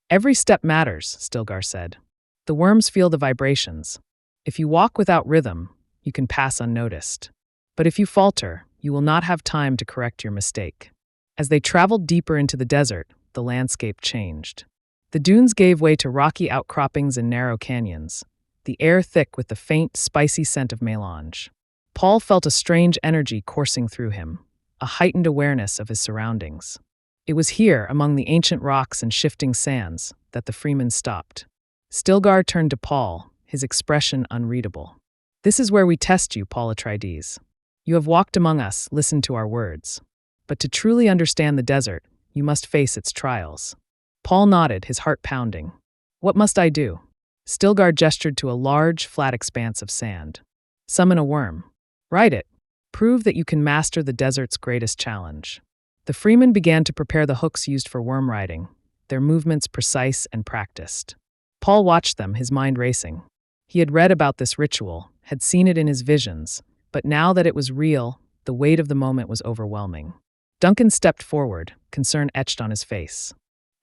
"Every step matters," Stilgar said. "The worms feel the vibrations. If you walk without rhythm, you can pass unnoticed. But if you falter, you will not have time to correct your mistake." As they traveled deeper into the desert, the landscape changed. The dunes gave way to rocky outcroppings and narrow canyons, the air thick with the faint, spicy scent of melange. Paul felt a strange energy coursing through him, a heightened awareness of his surroundings. It was here, among the ancient rocks and shifting sands, that the Fremen stopped. Stilgar turned to Paul, his expression unreadable. "This is where we test you, Paul Attreidees. You have walked among us, listened to our words. But to truly understand the desert, you must face its trials." Paul nodded, his heart pounding. "What must I do?" Stilgar gestured to a large, flat expanse of sand. "Summon a worm. Ride it. Prove that you can master the desert's greatest challenge." The Fremen began to prepare the hooks used for worm riding, their movements precise and practiced. Paul watched them, his mind racing. He had read about this ritual, had seen it in his visions, but now that it was real, the weight of the moment was overwhelming. Duncan stepped forward, concern etched on his face.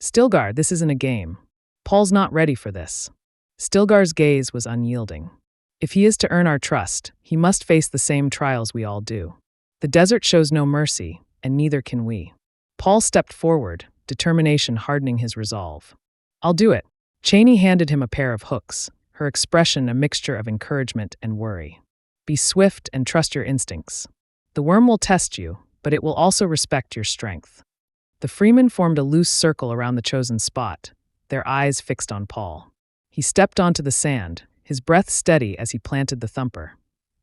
"Stilgar, this isn't a game. Paul's not ready for this." Stilgar's gaze was unyielding. "If he is to earn our trust, he must face the same trials we all do. The desert shows no mercy, and neither can we." Paul stepped forward, determination hardening his resolve. "I'll do it." Chani handed him a pair of hooks, her expression a mixture of encouragement and worry. "Be swift and trust your instincts. The worm will test you, but it will also respect your strength." The Fremen formed a loose circle around the chosen spot, their eyes fixed on Paul. He stepped onto the sand, his breath steady as he planted the thumper,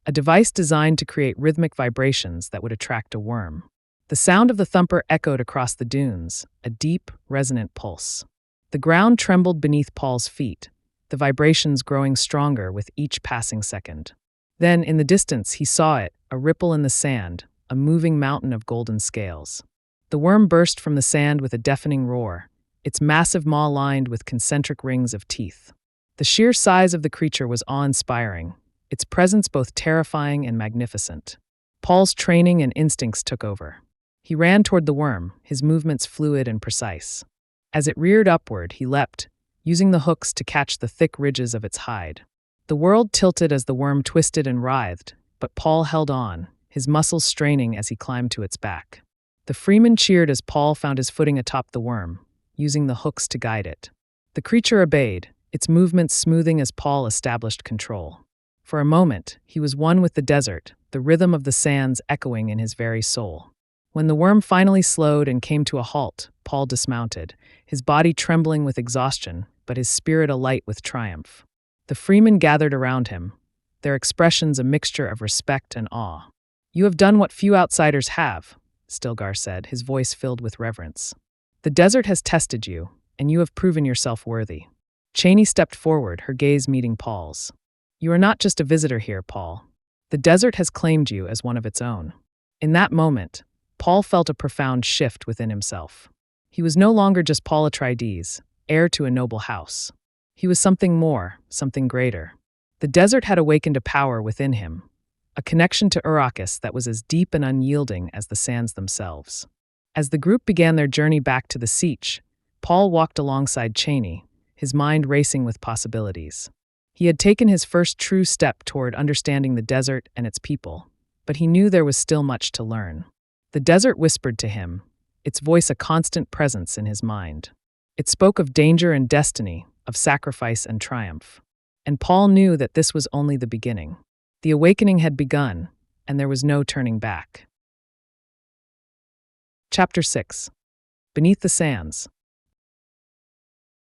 a device designed to create rhythmic vibrations that would attract a worm. The sound of the thumper echoed across the dunes, a deep, resonant pulse. The ground trembled beneath Paul's feet, the vibrations growing stronger with each passing second. Then, in the distance, he saw it, a ripple in the sand, a moving mountain of golden scales. The worm burst from the sand with a deafening roar, its massive maw lined with concentric rings of teeth. The sheer size of the creature was awe-inspiring, its presence both terrifying and magnificent. Paul's training and instincts took over. He ran toward the worm, his movements fluid and precise. As it reared upward, he leapt, using the hooks to catch the thick ridges of its hide. The world tilted as the worm twisted and writhed, but Paul held on, his muscles straining as he climbed to its back. The Fremen cheered as Paul found his footing atop the worm, using the hooks to guide it. The creature obeyed, its movements smoothing as Paul established control. For a moment, he was one with the desert, the rhythm of the sands echoing in his very soul. When the worm finally slowed and came to a halt, Paul dismounted, his body trembling with exhaustion, but his spirit alight with triumph. The Fremen gathered around him, their expressions a mixture of respect and awe. "You have done what few outsiders have," Stilgar said, his voice filled with reverence. "The desert has tested you, and you have proven yourself worthy." Chaney stepped forward, her gaze meeting Paul's. "You are not just a visitor here, Paul. The desert has claimed you as one of its own." In that moment, Paul felt a profound shift within himself. He was no longer just Paul Attreidees, heir to a noble house. He was something more, something greater. The desert had awakened a power within him, a connection to Arrakis that was as deep and unyielding as the sands themselves. As the group began their journey back to the Siege, Paul walked alongside Chaney, his mind racing with possibilities. He had taken his first true step toward understanding the desert and its people, but he knew there was still much to learn. The desert whispered to him, its voice a constant presence in his mind. It spoke of danger and destiny, of sacrifice and triumph. And Paul knew that this was only the beginning. The awakening had begun, and there was no turning back. Chapter 6. Beneath the Sands.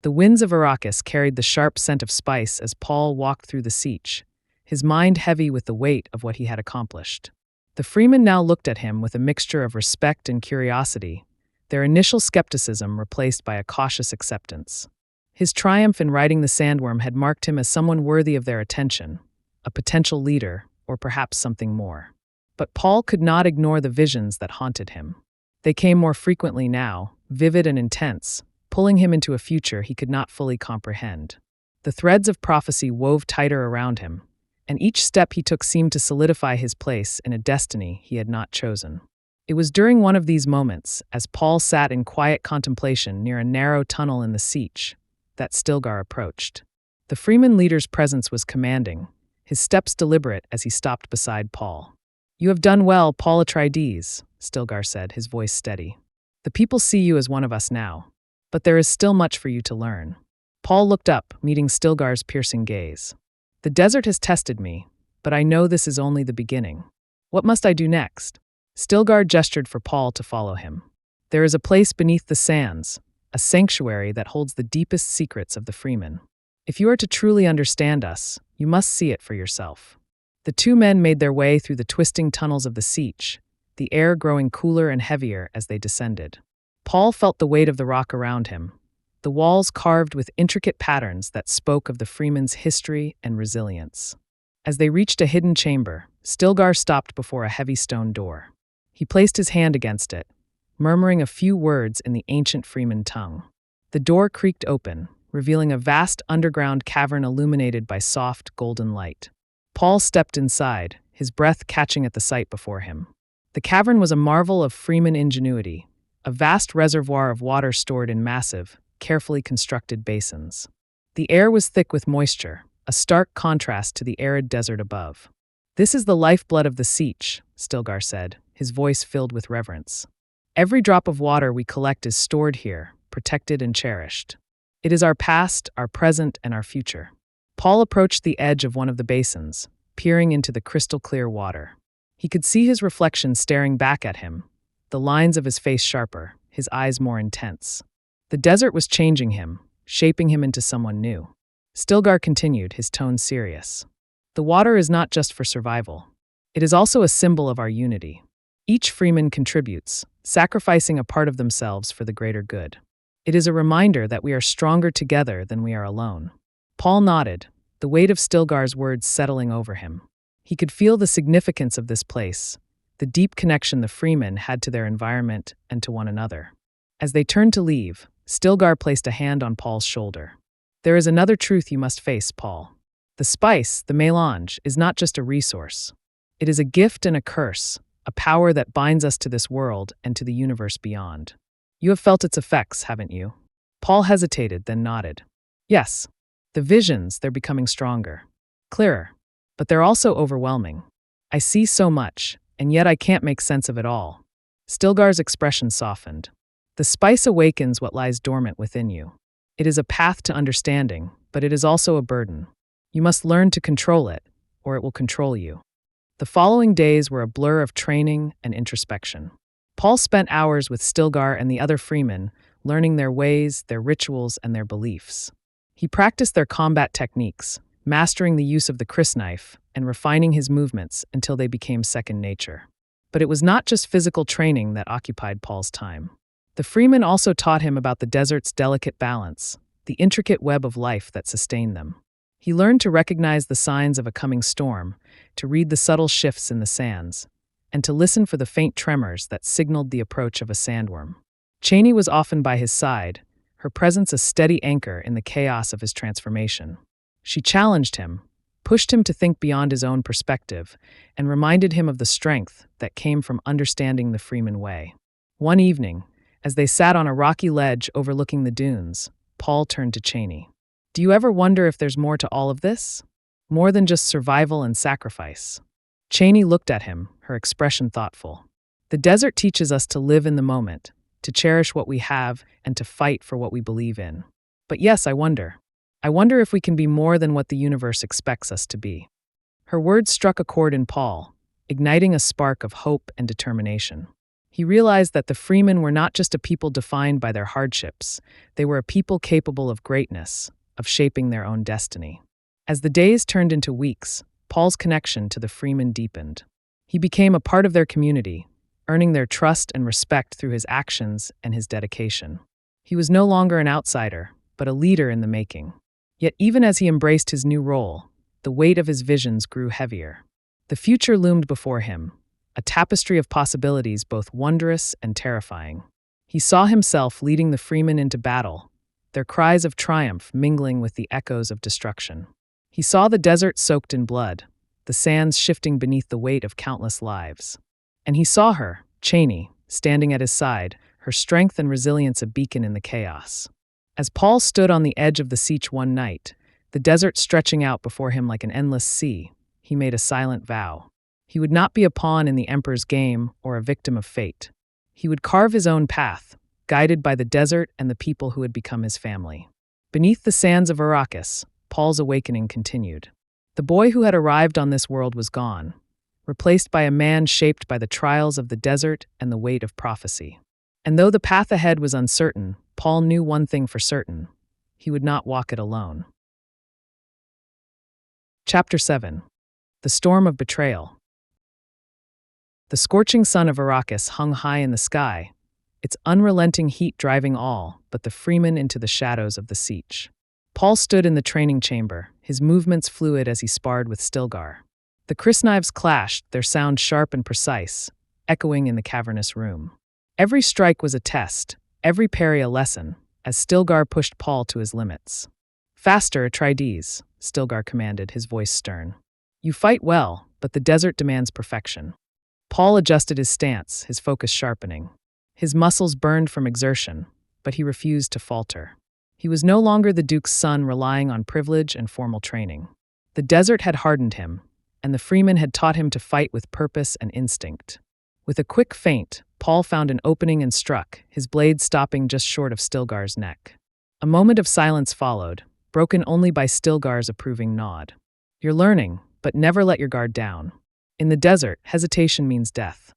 The winds of Arrakis carried the sharp scent of spice as Paul walked through the Siege, his mind heavy with the weight of what he had accomplished. The Fremen now looked at him with a mixture of respect and curiosity, their initial skepticism replaced by a cautious acceptance. His triumph in riding the sandworm had marked him as someone worthy of their attention, a potential leader, or perhaps something more. But Paul could not ignore the visions that haunted him. They came more frequently now, vivid and intense, pulling him into a future he could not fully comprehend. The threads of prophecy wove tighter around him, and each step he took seemed to solidify his place in a destiny he had not chosen. It was during one of these moments, as Paul sat in quiet contemplation near a narrow tunnel in the Siege, that Stilgar approached. The Fremen leader's presence was commanding, his steps deliberate as he stopped beside Paul. "You have done well, Paul Attreidees," Stilgar said, his voice steady. "The people see you as one of us now, but there is still much for you to learn." Paul looked up, meeting Stilgar's piercing gaze. "The desert has tested me, but I know this is only the beginning. What must I do next?" Stilgar gestured for Paul to follow him. "There is a place beneath the sands, a sanctuary that holds the deepest secrets of the Fremen. If you are to truly understand us, you must see it for yourself." The two men made their way through the twisting tunnels of the Siege, the air growing cooler and heavier as they descended. Paul felt the weight of the rock around him, the walls carved with intricate patterns that spoke of the Fremen's history and resilience. As they reached a hidden chamber, Stilgar stopped before a heavy stone door. He placed his hand against it, murmuring a few words in the ancient Fremen tongue. The door creaked open, revealing a vast underground cavern illuminated by soft, golden light. Paul stepped inside, his breath catching at the sight before him. The cavern was a marvel of Fremen ingenuity, a vast reservoir of water stored in massive, carefully constructed basins. The air was thick with moisture, a stark contrast to the arid desert above. "This is the lifeblood of the Siege," Stilgar said, his voice filled with reverence. "Every drop of water we collect is stored here, protected and cherished. It is our past, our present, and our future." Paul approached the edge of one of the basins, peering into the crystal-clear water. He could see his reflection staring back at him, the lines of his face sharper, his eyes more intense. The desert was changing him, shaping him into someone new. Stilgar continued, his tone serious. "The water is not just for survival. It is also a symbol of our unity. Each Freeman contributes, sacrificing a part of themselves for the greater good. It is a reminder that we are stronger together than we are alone." Paul nodded, the weight of Stilgar's words settling over him. He could feel the significance of this place, the deep connection the Fremen had to their environment and to one another. As they turned to leave, Stilgar placed a hand on Paul's shoulder. "There is another truth you must face, Paul. The spice, the mélange, is not just a resource. It is a gift and a curse, a power that binds us to this world and to the universe beyond. You have felt its effects, haven't you? Paul hesitated, then nodded. Yes. The visions, they're becoming stronger. Clearer. But they're also overwhelming. I see so much, and yet I can't make sense of it all. Stilgar's expression softened. The spice awakens what lies dormant within you. It is a path to understanding, but it is also a burden. You must learn to control it, or it will control you. The following days were a blur of training and introspection. Paul spent hours with Stilgar and the other Fremen, learning their ways, their rituals, and their beliefs. He practiced their combat techniques, mastering the use of the crysknife and refining his movements until they became second nature. But it was not just physical training that occupied Paul's time. The Fremen also taught him about the desert's delicate balance, the intricate web of life that sustained them. He learned to recognize the signs of a coming storm, to read the subtle shifts in the sands, and to listen for the faint tremors that signaled the approach of a sandworm. Chani was often by his side, her presence a steady anchor in the chaos of his transformation. She challenged him, pushed him to think beyond his own perspective, and reminded him of the strength that came from understanding the Fremen way. One evening, as they sat on a rocky ledge overlooking the dunes, Paul turned to Chani. Do you ever wonder if there's more to all of this? More than just survival and sacrifice? Chani looked at him, her expression thoughtful. The desert teaches us to live in the moment, to cherish what we have, and to fight for what we believe in. But yes, I wonder. I wonder if we can be more than what the universe expects us to be. Her words struck a chord in Paul, igniting a spark of hope and determination. He realized that the Fremen were not just a people defined by their hardships, they were a people capable of greatness, of shaping their own destiny. As the days turned into weeks, Paul's connection to the Fremen deepened. He became a part of their community, earning their trust and respect through his actions and his dedication. He was no longer an outsider, but a leader in the making. Yet even as he embraced his new role, the weight of his visions grew heavier. The future loomed before him, a tapestry of possibilities both wondrous and terrifying. He saw himself leading the Fremen into battle, their cries of triumph mingling with the echoes of destruction. He saw the desert soaked in blood, the sands shifting beneath the weight of countless lives. And he saw her, Chani, standing at his side, her strength and resilience a beacon in the chaos. As Paul stood on the edge of the Siege one night, the desert stretching out before him like an endless sea, he made a silent vow. He would not be a pawn in the Emperor's game or a victim of fate. He would carve his own path, guided by the desert and the people who had become his family. Beneath the sands of Arrakis, Paul's awakening continued. The boy who had arrived on this world was gone, replaced by a man shaped by the trials of the desert and the weight of prophecy. And though the path ahead was uncertain, Paul knew one thing for certain: he would not walk it alone. Chapter 7. The Storm of Betrayal. The scorching sun of Arrakis hung high in the sky, its unrelenting heat driving all but the Fremen into the shadows of the Siege. Paul stood in the training chamber, his movements fluid as he sparred with Stilgar. The crysknives clashed, their sound sharp and precise, echoing in the cavernous room. Every strike was a test, every parry a lesson, as Stilgar pushed Paul to his limits. Faster, Attreidees, Stilgar commanded, his voice stern. You fight well, but the desert demands perfection. Paul adjusted his stance, his focus sharpening. His muscles burned from exertion, but he refused to falter. He was no longer the Duke's son relying on privilege and formal training. The desert had hardened him, and the Fremen had taught him to fight with purpose and instinct. With a quick feint, Paul found an opening and struck, his blade stopping just short of Stilgar's neck. A moment of silence followed, broken only by Stilgar's approving nod. You're learning, but never let your guard down. In the desert, hesitation means death.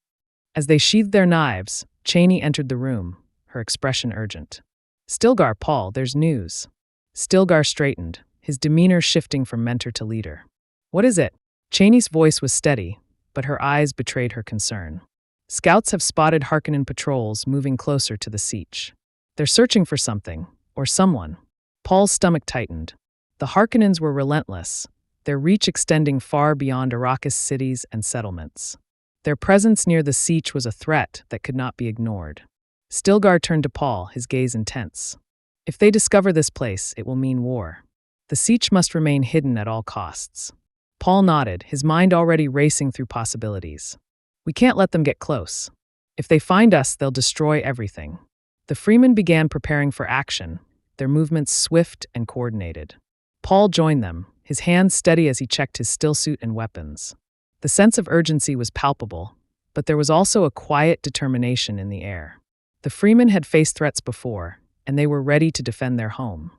As they sheathed their knives, Chani entered the room, her expression urgent. Stilgar, Paul, there's news. Stilgar straightened, his demeanor shifting from mentor to leader. What is it? Chani's voice was steady, but her eyes betrayed her concern. Scouts have spotted Harkonnen patrols moving closer to the Siege. They're searching for something, or someone. Paul's stomach tightened. The Harkonnens were relentless, their reach extending far beyond Arrakis cities and settlements. Their presence near the Siege was a threat that could not be ignored. Stilgar turned to Paul, his gaze intense. If they discover this place, it will mean war. The Siege must remain hidden at all costs. Paul nodded, his mind already racing through possibilities. We can't let them get close. If they find us, they'll destroy everything. The Fremen began preparing for action, their movements swift and coordinated. Paul joined them, his hands steady as he checked his stillsuit and weapons. The sense of urgency was palpable, but there was also a quiet determination in the air. The Fremen had faced threats before, and they were ready to defend their home.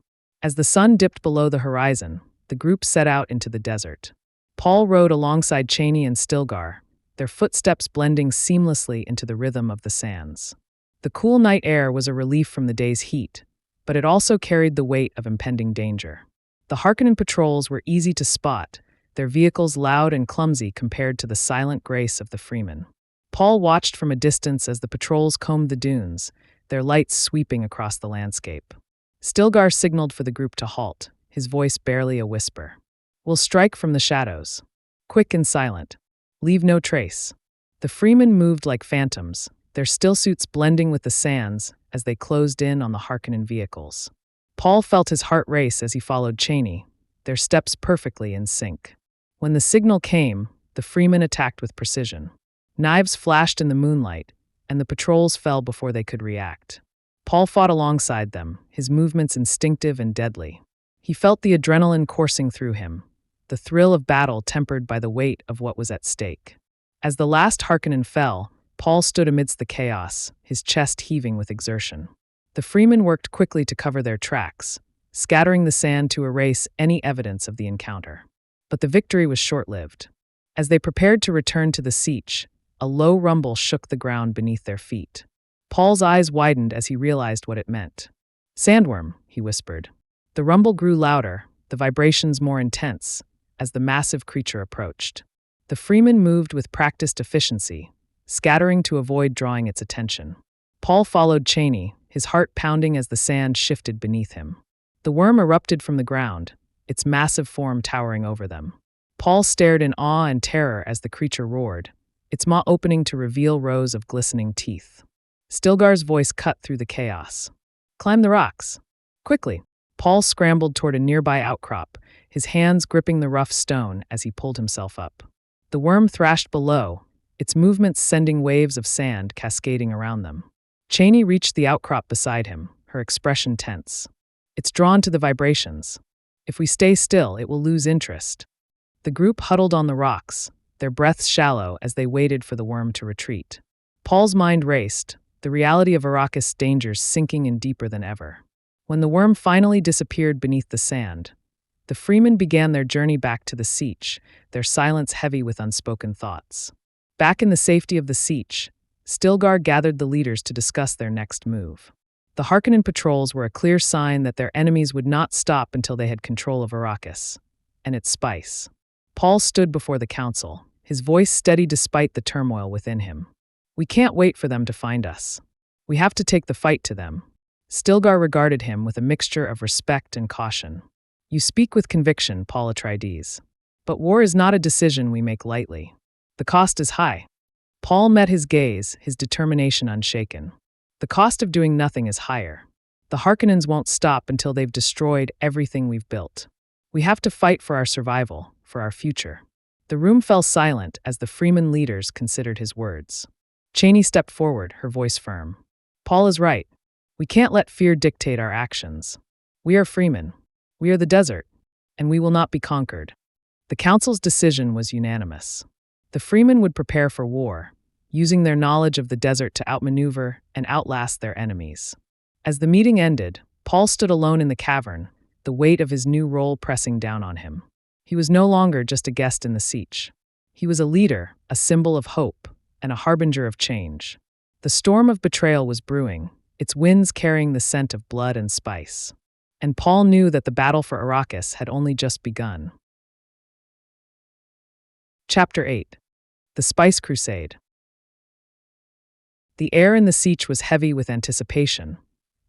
As the sun dipped below the horizon, the group set out into the desert. Paul rode alongside Chani and Stilgar, their footsteps blending seamlessly into the rhythm of the sands. The cool night air was a relief from the day's heat, but it also carried the weight of impending danger. The Harkonnen patrols were easy to spot, their vehicles loud and clumsy compared to the silent grace of the Fremen. Paul watched from a distance as the patrols combed the dunes, their lights sweeping across the landscape. Stilgar signaled for the group to halt, his voice barely a whisper. "We'll strike from the shadows. Quick and silent. Leave no trace." The Fremen moved like phantoms, their stillsuits blending with the sands as they closed in on the Harkonnen vehicles. Paul felt his heart race as he followed Chani, their steps perfectly in sync. When the signal came, the Fremen attacked with precision. Knives flashed in the moonlight, and the patrols fell before they could react. Paul fought alongside them, his movements instinctive and deadly. He felt the adrenaline coursing through him, the thrill of battle tempered by the weight of what was at stake. As the last Harkonnen fell, Paul stood amidst the chaos, his chest heaving with exertion. The Fremen worked quickly to cover their tracks, scattering the sand to erase any evidence of the encounter. But the victory was short-lived. As they prepared to return to the siege, a low rumble shook the ground beneath their feet. Paul's eyes widened as he realized what it meant. "Sandworm," he whispered. The rumble grew louder, the vibrations more intense, as the massive creature approached. The Fremen moved with practiced efficiency, scattering to avoid drawing its attention. Paul followed Chani, his heart pounding as the sand shifted beneath him. The worm erupted from the ground, its massive form towering over them. Paul stared in awe and terror as the creature roared, its maw opening to reveal rows of glistening teeth. Stilgar's voice cut through the chaos. "Climb the rocks. Quickly." Paul scrambled toward a nearby outcrop, his hands gripping the rough stone as he pulled himself up. The worm thrashed below, its movements sending waves of sand cascading around them. Chani reached the outcrop beside him, her expression tense. "It's drawn to the vibrations. If we stay still, it will lose interest." The group huddled on the rocks, their breaths shallow as they waited for the worm to retreat. Paul's mind raced, the reality of Arrakis' dangers sinking in deeper than ever. When the worm finally disappeared beneath the sand, the Fremen began their journey back to the siege, their silence heavy with unspoken thoughts. Back in the safety of the siege, Stilgar gathered the leaders to discuss their next move. The Harkonnen patrols were a clear sign that their enemies would not stop until they had control of Arrakis and its spice. Paul stood before the council, his voice steady despite the turmoil within him. "We can't wait for them to find us. We have to take the fight to them." Stilgar regarded him with a mixture of respect and caution. "You speak with conviction, Paul Attreidees. But war is not a decision we make lightly. The cost is high." Paul met his gaze, his determination unshaken. "The cost of doing nothing is higher. The Harkonnens won't stop until they've destroyed everything we've built. We have to fight for our survival, for our future." The room fell silent as the Fremen leaders considered his words. Chani stepped forward, her voice firm. "Paul is right. We can't let fear dictate our actions. We are Fremen. We are the desert, and we will not be conquered." The council's decision was unanimous. The Fremen would prepare for war, using their knowledge of the desert to outmaneuver and outlast their enemies. As the meeting ended, Paul stood alone in the cavern, the weight of his new role pressing down on him. He was no longer just a guest in the siege. He was a leader, a symbol of hope, and a harbinger of change. The storm of betrayal was brewing, its winds carrying the scent of blood and spice. And Paul knew that the battle for Arrakis had only just begun. Chapter 8. The Spice Crusade. The air in the siege was heavy with anticipation,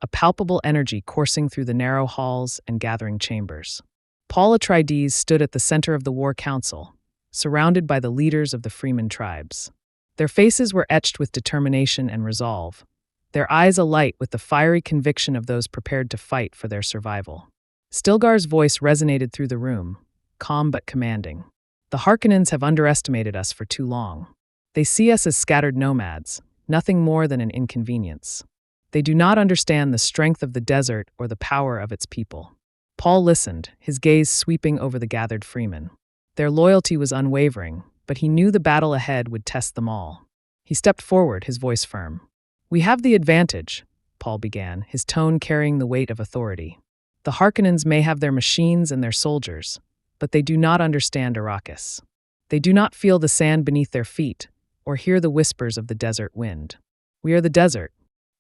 a palpable energy coursing through the narrow halls and gathering chambers. Paul Attreidees stood at the center of the war council, surrounded by the leaders of the Fremen tribes. Their faces were etched with determination and resolve, their eyes alight with the fiery conviction of those prepared to fight for their survival. Stilgar's voice resonated through the room, calm but commanding. The Harkonnens have underestimated us for too long. They see us as scattered nomads, nothing more than an inconvenience. They do not understand the strength of the desert or the power of its people. Paul listened, his gaze sweeping over the gathered Fremen. Their loyalty was unwavering, but he knew the battle ahead would test them all. He stepped forward, his voice firm. "We have the advantage," Paul began, his tone carrying the weight of authority. "The Harkonnens may have their machines and their soldiers, but they do not understand Arrakis. They do not feel the sand beneath their feet or hear the whispers of the desert wind. We are the desert,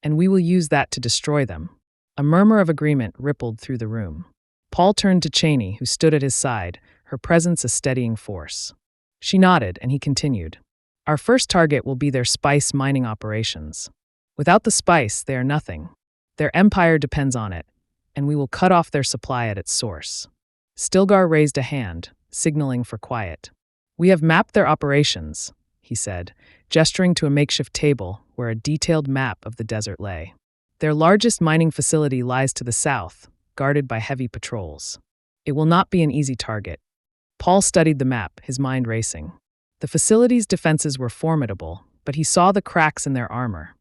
and we will use that to destroy them." A murmur of agreement rippled through the room. Paul turned to Cheney, who stood at his side, her presence a steadying force. She nodded, and he continued. "Our first target will be their spice mining operations. Without the spice, they are nothing. Their empire depends on it, and we will cut off their supply at its source." Stilgar raised a hand, signaling for quiet. "We have mapped their operations," he said, gesturing to a makeshift table where a detailed map of the desert lay. "Their largest mining facility lies to the south, guarded by heavy patrols. It will not be an easy target." Paul studied the map, his mind racing. The facility's defenses were formidable, but he saw the cracks in their armor,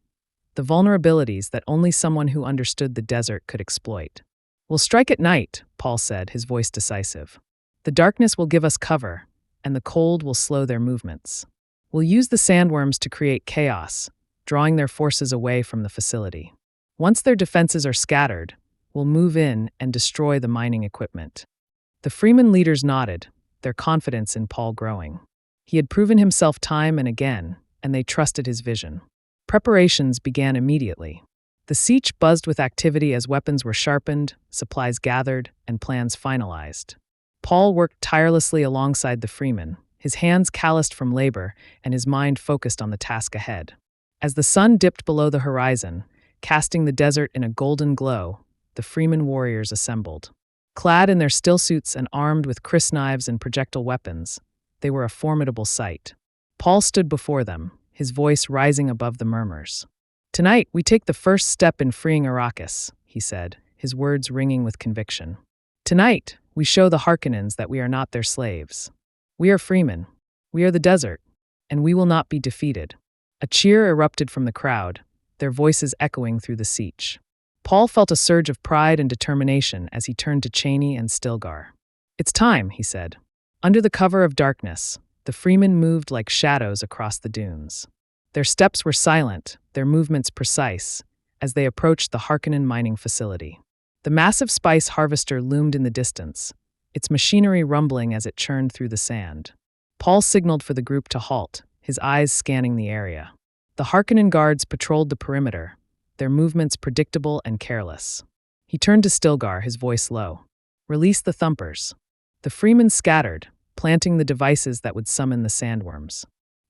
the vulnerabilities that only someone who understood the desert could exploit. "We'll strike at night," Paul said, his voice decisive. "The darkness will give us cover, and the cold will slow their movements. We'll use the sandworms to create chaos, drawing their forces away from the facility. Once their defenses are scattered, we'll move in and destroy the mining equipment." The Fremen leaders nodded, their confidence in Paul growing. He had proven himself time and again, and they trusted his vision. Preparations began immediately. The siege buzzed with activity as weapons were sharpened, supplies gathered, and plans finalized. Paul worked tirelessly alongside the Fremen, his hands calloused from labor and his mind focused on the task ahead. As the sun dipped below the horizon, casting the desert in a golden glow, the Fremen warriors assembled. Clad in their stillsuits and armed with crysknives and projectile weapons, they were a formidable sight. Paul stood before them, his voice rising above the murmurs. "Tonight, we take the first step in freeing Arrakis," he said, his words ringing with conviction. "Tonight, we show the Harkonnens that we are not their slaves. We are Fremen. We are the desert, and we will not be defeated." A cheer erupted from the crowd, their voices echoing through the siege. Paul felt a surge of pride and determination as he turned to Cheney and Stilgar. "It's time," he said. Under the cover of darkness, the Fremen moved like shadows across the dunes. Their steps were silent, their movements precise, as they approached the Harkonnen mining facility. The massive spice harvester loomed in the distance, its machinery rumbling as it churned through the sand. Paul signaled for the group to halt, his eyes scanning the area. The Harkonnen guards patrolled the perimeter, their movements predictable and careless. He turned to Stilgar, his voice low. "Release the thumpers." The Fremen scattered, planting the devices that would summon the sandworms.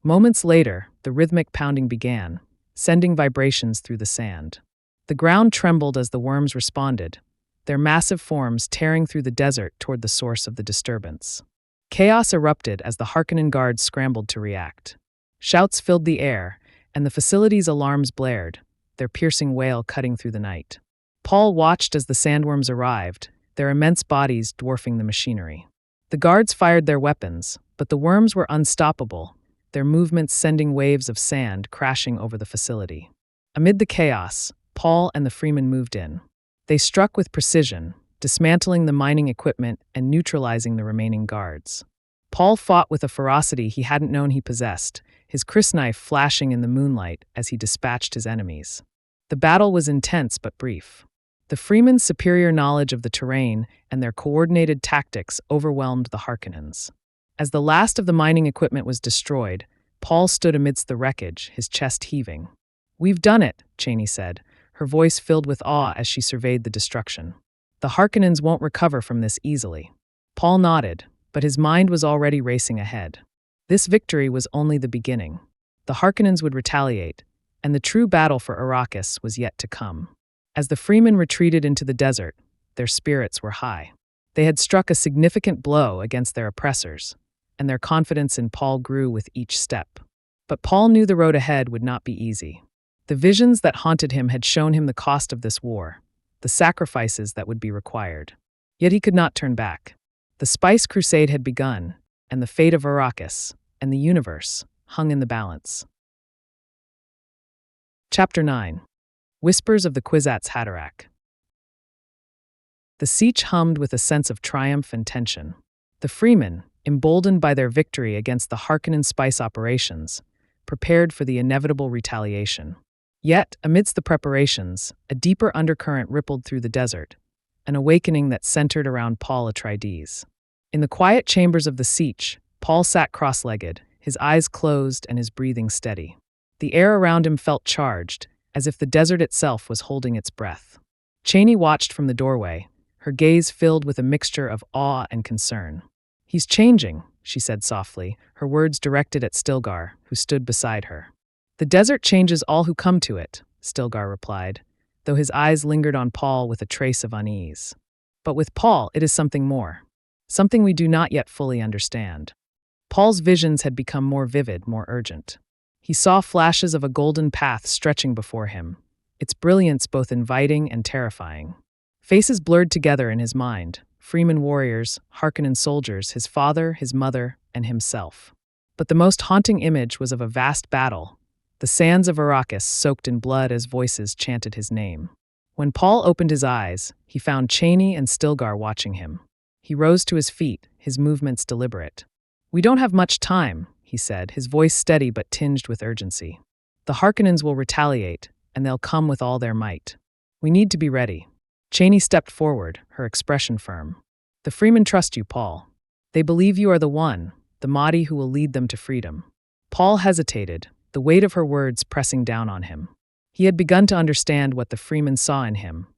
Moments later, the rhythmic pounding began, sending vibrations through the sand. The ground trembled as the worms responded, their massive forms tearing through the desert toward the source of the disturbance. Chaos erupted as the Harkonnen guards scrambled to react. Shouts filled the air, and the facility's alarms blared, their piercing wail cutting through the night. Paul watched as the sandworms arrived, their immense bodies dwarfing the machinery. The guards fired their weapons, but the worms were unstoppable, their movements sending waves of sand crashing over the facility. Amid the chaos, Paul and the Fremen moved in. They struck with precision, dismantling the mining equipment and neutralizing the remaining guards. Paul fought with a ferocity he hadn't known he possessed, his crysknife flashing in the moonlight as he dispatched his enemies. The battle was intense but brief. The Fremen's superior knowledge of the terrain and their coordinated tactics overwhelmed the Harkonnens. As the last of the mining equipment was destroyed, Paul stood amidst the wreckage, his chest heaving. "We've done it," Cheney said, her voice filled with awe as she surveyed the destruction. "The Harkonnens won't recover from this easily." Paul nodded, but his mind was already racing ahead. This victory was only the beginning. The Harkonnens would retaliate, and the true battle for Arrakis was yet to come. As the Fremen retreated into the desert, their spirits were high. They had struck a significant blow against their oppressors, and their confidence in Paul grew with each step. But Paul knew the road ahead would not be easy. The visions that haunted him had shown him the cost of this war, the sacrifices that would be required. Yet he could not turn back. The Spice Crusade had begun, and the fate of Arrakis and the universe hung in the balance. Chapter 9. Whispers of the Kwisatz Haderach. The siege hummed with a sense of triumph and tension. The Fremen, emboldened by their victory against the Harkonnen spice operations, prepared for the inevitable retaliation. Yet, amidst the preparations, a deeper undercurrent rippled through the desert, an awakening that centered around Paul Attreidees. In the quiet chambers of the siege, Paul sat cross-legged, his eyes closed and his breathing steady. The air around him felt charged, as if the desert itself was holding its breath. Chani watched from the doorway, her gaze filled with a mixture of awe and concern. "He's changing," she said softly, her words directed at Stilgar, who stood beside her. "The desert changes all who come to it," Stilgar replied, though his eyes lingered on Paul with a trace of unease. "But with Paul, it is something more. Something we do not yet fully understand." Paul's visions had become more vivid, more urgent. He saw flashes of a golden path stretching before him, its brilliance both inviting and terrifying. Faces blurred together in his mind, Fremen warriors, Harkonnen soldiers, his father, his mother, and himself. But the most haunting image was of a vast battle, the sands of Arrakis soaked in blood as voices chanted his name. When Paul opened his eyes, he found Chani and Stilgar watching him. He rose to his feet, his movements deliberate. "We don't have much time," he said, his voice steady but tinged with urgency. "The Harkonnens will retaliate, and they'll come with all their might. We need to be ready." Chani stepped forward, her expression firm. "The Fremen trust you, Paul. They believe you are the one, the Mahdi who will lead them to freedom." Paul hesitated, the weight of her words pressing down on him. He had begun to understand what the Fremen saw in him,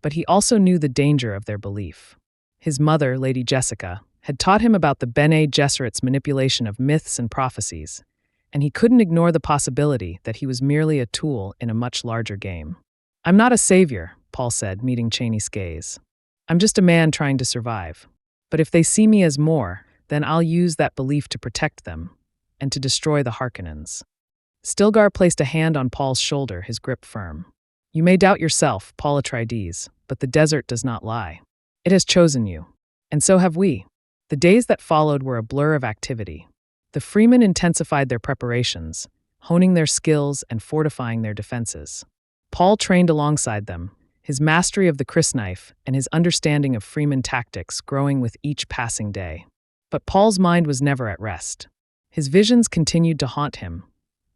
but he also knew the danger of their belief. His mother, Lady Jessica, had taught him about the Bene Gesserit's manipulation of myths and prophecies, and he couldn't ignore the possibility that he was merely a tool in a much larger game. "I'm not a savior," Paul said, meeting Chani's gaze. "I'm just a man trying to survive. But if they see me as more, then I'll use that belief to protect them and to destroy the Harkonnens." Stilgar placed a hand on Paul's shoulder, his grip firm. "You may doubt yourself, Paul Attreidees, but the desert does not lie. It has chosen you. And so have we." The days that followed were a blur of activity. The Fremen intensified their preparations, honing their skills and fortifying their defenses. Paul trained alongside them, his mastery of the crysknife and his understanding of Fremen tactics growing with each passing day. But Paul's mind was never at rest. His visions continued to haunt him,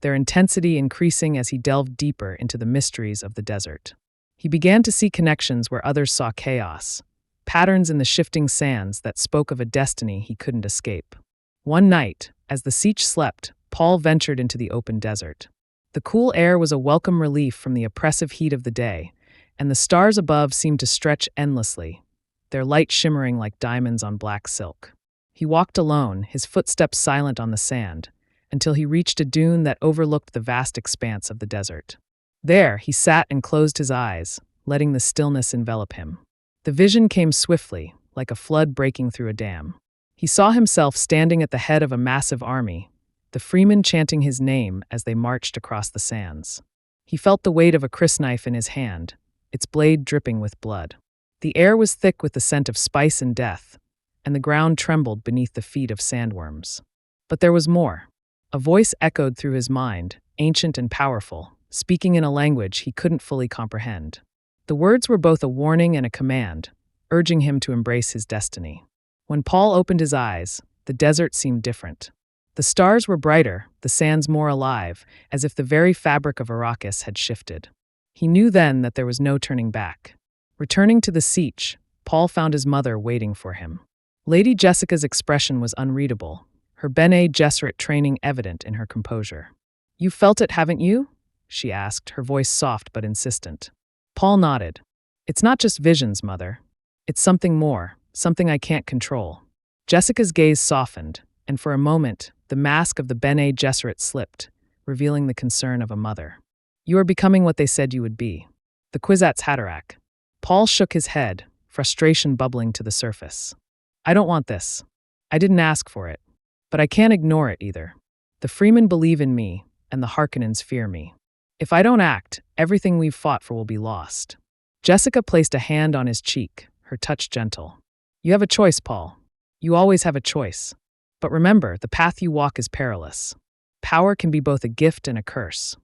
their intensity increasing as he delved deeper into the mysteries of the desert. He began to see connections where others saw chaos, patterns in the shifting sands that spoke of a destiny he couldn't escape. One night, as the siege slept, Paul ventured into the open desert. The cool air was a welcome relief from the oppressive heat of the day, and the stars above seemed to stretch endlessly, their light shimmering like diamonds on black silk. He walked alone, his footsteps silent on the sand, until he reached a dune that overlooked the vast expanse of the desert. There, he sat and closed his eyes, letting the stillness envelop him. The vision came swiftly, like a flood breaking through a dam. He saw himself standing at the head of a massive army, the Fremen chanting his name as they marched across the sands. He felt the weight of a crysknife in his hand, its blade dripping with blood. The air was thick with the scent of spice and death, and the ground trembled beneath the feet of sandworms. But there was more. A voice echoed through his mind, ancient and powerful, speaking in a language he couldn't fully comprehend. The words were both a warning and a command, urging him to embrace his destiny. When Paul opened his eyes, the desert seemed different. The stars were brighter, the sands more alive, as if the very fabric of Arrakis had shifted. He knew then that there was no turning back. Returning to the siege, Paul found his mother waiting for him. Lady Jessica's expression was unreadable, her Bene Gesserit training evident in her composure. "You felt it, haven't you?" she asked, her voice soft but insistent. Paul nodded. "It's not just visions, Mother. It's something more, something I can't control." Jessica's gaze softened, and for a moment, the mask of the Bene Gesserit slipped, revealing the concern of a mother. "You are becoming what they said you would be. The Kwisatz Haderach." Paul shook his head, frustration bubbling to the surface. "I don't want this. I didn't ask for it. But I can't ignore it either. The Fremen believe in me, and the Harkonnens fear me. If I don't act, everything we've fought for will be lost." Jessica placed a hand on his cheek, her touch gentle. "You have a choice, Paul. You always have a choice. But remember, the path you walk is perilous. Power can be both a gift and a curse.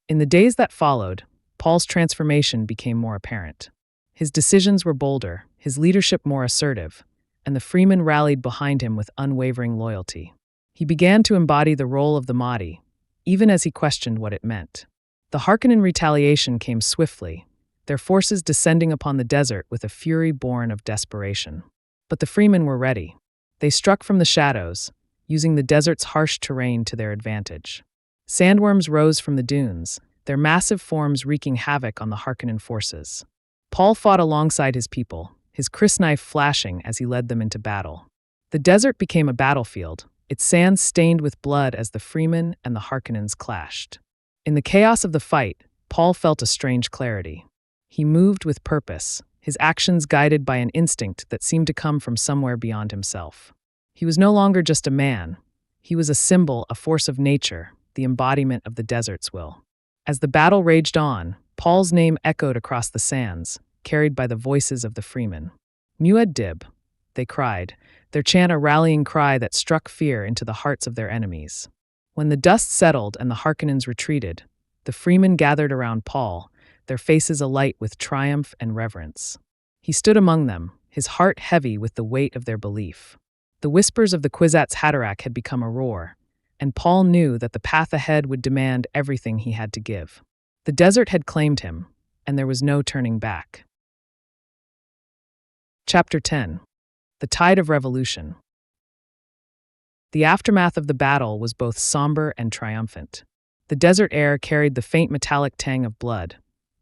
In the days that followed, Paul's transformation became more apparent. His decisions were bolder, his leadership more assertive, and the Fremen rallied behind him with unwavering loyalty. He began to embody the role of the Mahdi, even as he questioned what it meant. The Harkonnen retaliation came swiftly, their forces descending upon the desert with a fury born of desperation. But the Fremen were ready. They struck from the shadows, using the desert's harsh terrain to their advantage. Sandworms rose from the dunes, their massive forms wreaking havoc on the Harkonnen forces. Paul fought alongside his people, his crysknife flashing as he led them into battle. The desert became a battlefield, its sands stained with blood as the Fremen and the Harkonnens clashed. In the chaos of the fight, Paul felt a strange clarity. He moved with purpose, his actions guided by an instinct that seemed to come from somewhere beyond himself. He was no longer just a man. He was a symbol, a force of nature, the embodiment of the desert's will. As the battle raged on, Paul's name echoed across the sands, carried by the voices of the Fremen. Muad'Dib, they cried, their chant a rallying cry that struck fear into the hearts of their enemies. When the dust settled and the Harkonnens retreated, the Fremen gathered around Paul, their faces alight with triumph and reverence. He stood among them, his heart heavy with the weight of their belief. The whispers of the Kwisatz Haderach had become a roar, and Paul knew that the path ahead would demand everything he had to give. The desert had claimed him, and there was no turning back. Chapter 10. The Tide of Revolution. The aftermath of the battle was both somber and triumphant. The desert air carried the faint metallic tang of blood,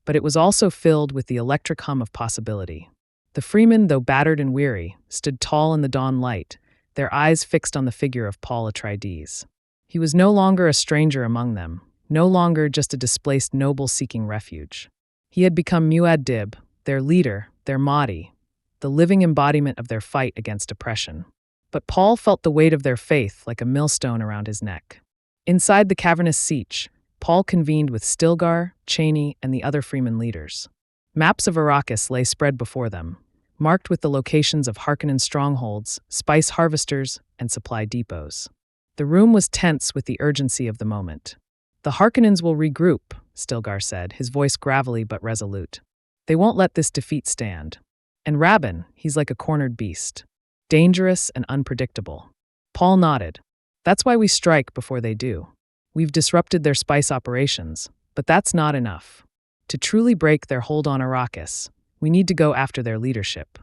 but it was also filled with the electric hum of possibility. The Fremen, though battered and weary, stood tall in the dawn light, their eyes fixed on the figure of Paul Attreidees. He was no longer a stranger among them, no longer just a displaced noble seeking refuge. He had become Muad'Dib, their leader, their Mahdi, the living embodiment of their fight against oppression. But Paul felt the weight of their faith like a millstone around his neck. Inside the cavernous sietch, Paul convened with Stilgar, Chani, and the other Fremen leaders. Maps of Arrakis lay spread before them, marked with the locations of Harkonnen strongholds, spice harvesters, and supply depots. The room was tense with the urgency of the moment. "The Harkonnens will regroup," Stilgar said, his voice gravelly but resolute. "They won't let this defeat stand. And Rabban, he's like a cornered beast. Dangerous and unpredictable." Paul nodded. "That's why we strike before they do. We've disrupted their spice operations, but that's not enough. To truly break their hold on Arrakis, we need to go after their leadership."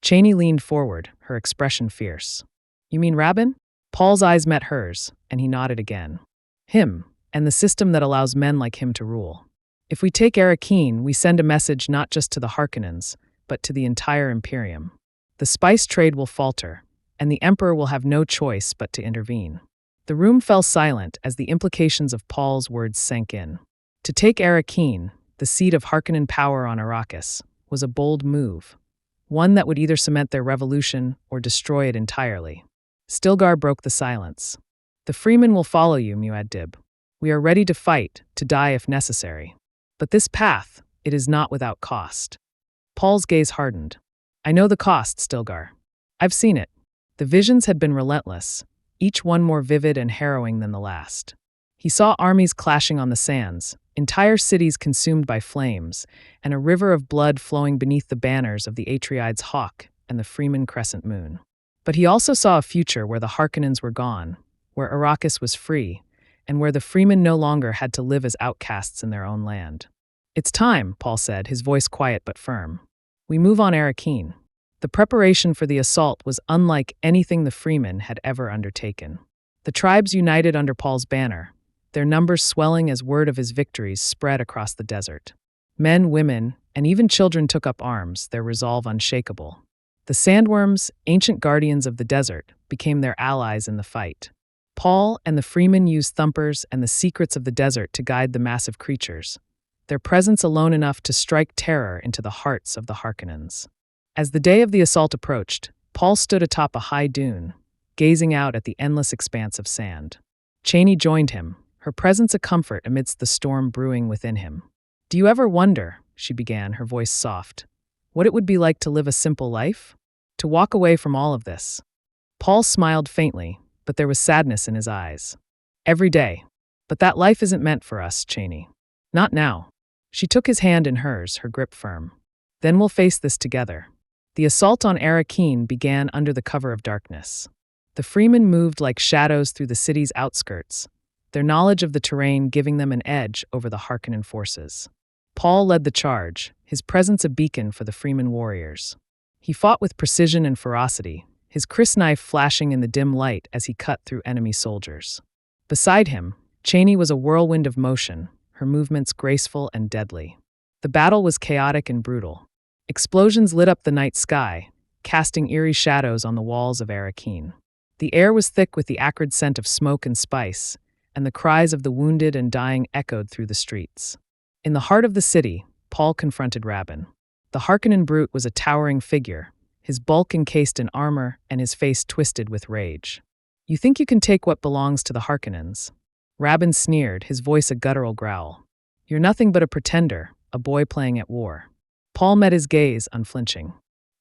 Chani leaned forward, her expression fierce. "You mean Rabban?" Paul's eyes met hers, and he nodded again. "Him, and the system that allows men like him to rule. If we take Arrakeen, we send a message not just to the Harkonnens, but to the entire Imperium. The spice trade will falter, and the Emperor will have no choice but to intervene." The room fell silent as the implications of Paul's words sank in. To take Arrakeen, the seat of Harkonnen power on Arrakis, was a bold move, one that would either cement their revolution or destroy it entirely. Stilgar broke the silence. "The Fremen will follow you, Muad'Dib. We are ready to fight, to die if necessary. But this path, it is not without cost." Paul's gaze hardened. "I know the cost, Stilgar. I've seen it." The visions had been relentless, each one more vivid and harrowing than the last. He saw armies clashing on the sands, entire cities consumed by flames, and a river of blood flowing beneath the banners of the Atreides hawk and the Fremen crescent moon. But he also saw a future where the Harkonnens were gone, where Arrakis was free, and where the Fremen no longer had to live as outcasts in their own land. "It's time," Paul said, his voice quiet but firm. "We move on Arrakeen." The preparation for the assault was unlike anything the Fremen had ever undertaken. The tribes united under Paul's banner, their numbers swelling as word of his victories spread across the desert. Men, women, and even children took up arms, their resolve unshakable. The sandworms, ancient guardians of the desert, became their allies in the fight. Paul and the Fremen used thumpers and the secrets of the desert to guide the massive creatures, their presence alone enough to strike terror into the hearts of the Harkonnens. As the day of the assault approached, Paul stood atop a high dune, gazing out at the endless expanse of sand. Chani joined him, her presence a comfort amidst the storm brewing within him. "Do you ever wonder," she began, her voice soft, "what it would be like to live a simple life? To walk away from all of this?" Paul smiled faintly, but there was sadness in his eyes. Every day. But that life isn't meant for us, Cheney. Not now. She took his hand in hers, her grip firm. Then we'll face this together. The assault on Arrakis began under the cover of darkness. The Fremen moved like shadows through the city's outskirts, their knowledge of the terrain giving them an edge over the Harkonnen forces. Paul led the charge, his presence a beacon for the Fremen warriors. He fought with precision and ferocity, his crysknife flashing in the dim light as he cut through enemy soldiers. Beside him, Cheney was a whirlwind of motion, her movements graceful and deadly. The battle was chaotic and brutal. Explosions lit up the night sky, casting eerie shadows on the walls of Arrakis. The air was thick with the acrid scent of smoke and spice, and the cries of the wounded and dying echoed through the streets. In the heart of the city, Paul confronted Rabban. The Harkonnen brute was a towering figure, his bulk encased in armor and his face twisted with rage. "You think you can take what belongs to the Harkonnens?" Rabban sneered, his voice a guttural growl. "You're nothing but a pretender, a boy playing at war." Paul met his gaze, unflinching.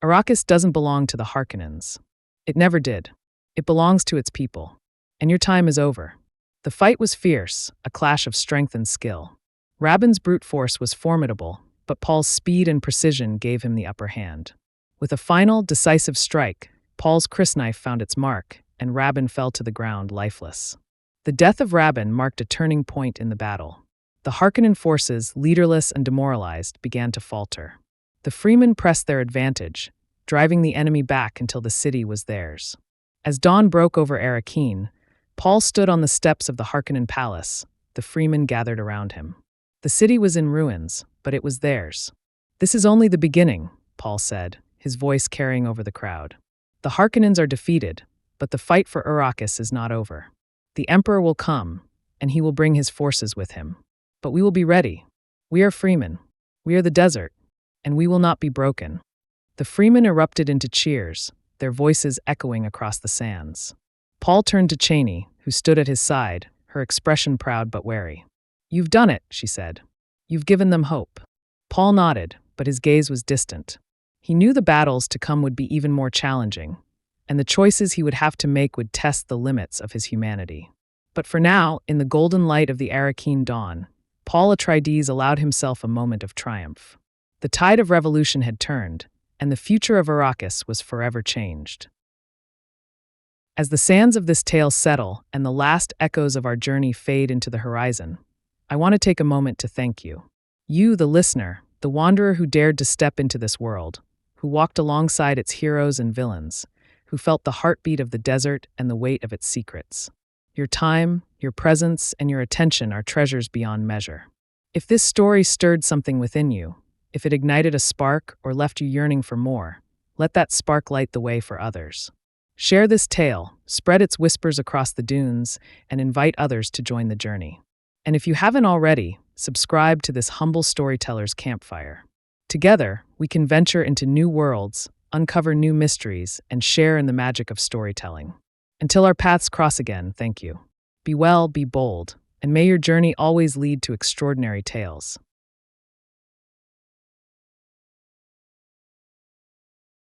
"Arrakis doesn't belong to the Harkonnens. It never did. It belongs to its people. And your time is over." The fight was fierce, a clash of strength and skill. Rabban's brute force was formidable, but Paul's speed and precision gave him the upper hand. With a final, decisive strike, Paul's crysknife found its mark, and Rabban fell to the ground lifeless. The death of Rabban marked a turning point in the battle. The Harkonnen forces, leaderless and demoralized, began to falter. The Fremen pressed their advantage, driving the enemy back until the city was theirs. As dawn broke over Arrakis, Paul stood on the steps of the Harkonnen palace. The Fremen gathered around him. The city was in ruins, but it was theirs. "This is only the beginning," Paul said, his voice carrying over the crowd. "The Harkonnens are defeated, but the fight for Arrakis is not over. The Emperor will come, and he will bring his forces with him. But we will be ready. We are Fremen. We are the desert, and we will not be broken." The Fremen erupted into cheers, their voices echoing across the sands. Paul turned to Cheney, who stood at his side, her expression proud but wary. "You've done it," she said. "You've given them hope." Paul nodded, but his gaze was distant. He knew the battles to come would be even more challenging, and the choices he would have to make would test the limits of his humanity. But for now, in the golden light of the Arrakis dawn, Paul Attreidees allowed himself a moment of triumph. The tide of revolution had turned, and the future of Arrakis was forever changed. As the sands of this tale settle and the last echoes of our journey fade into the horizon, I want to take a moment to thank you. You, the listener, the wanderer who dared to step into this world, who walked alongside its heroes and villains, who felt the heartbeat of the desert and the weight of its secrets. Your time, your presence, and your attention are treasures beyond measure. If this story stirred something within you, if it ignited a spark or left you yearning for more, let that spark light the way for others. Share this tale, spread its whispers across the dunes, and invite others to join the journey. And if you haven't already, subscribe to this humble storyteller's campfire. Together, we can venture into new worlds, uncover new mysteries, and share in the magic of storytelling. Until our paths cross again, thank you. Be well, be bold, and may your journey always lead to extraordinary tales.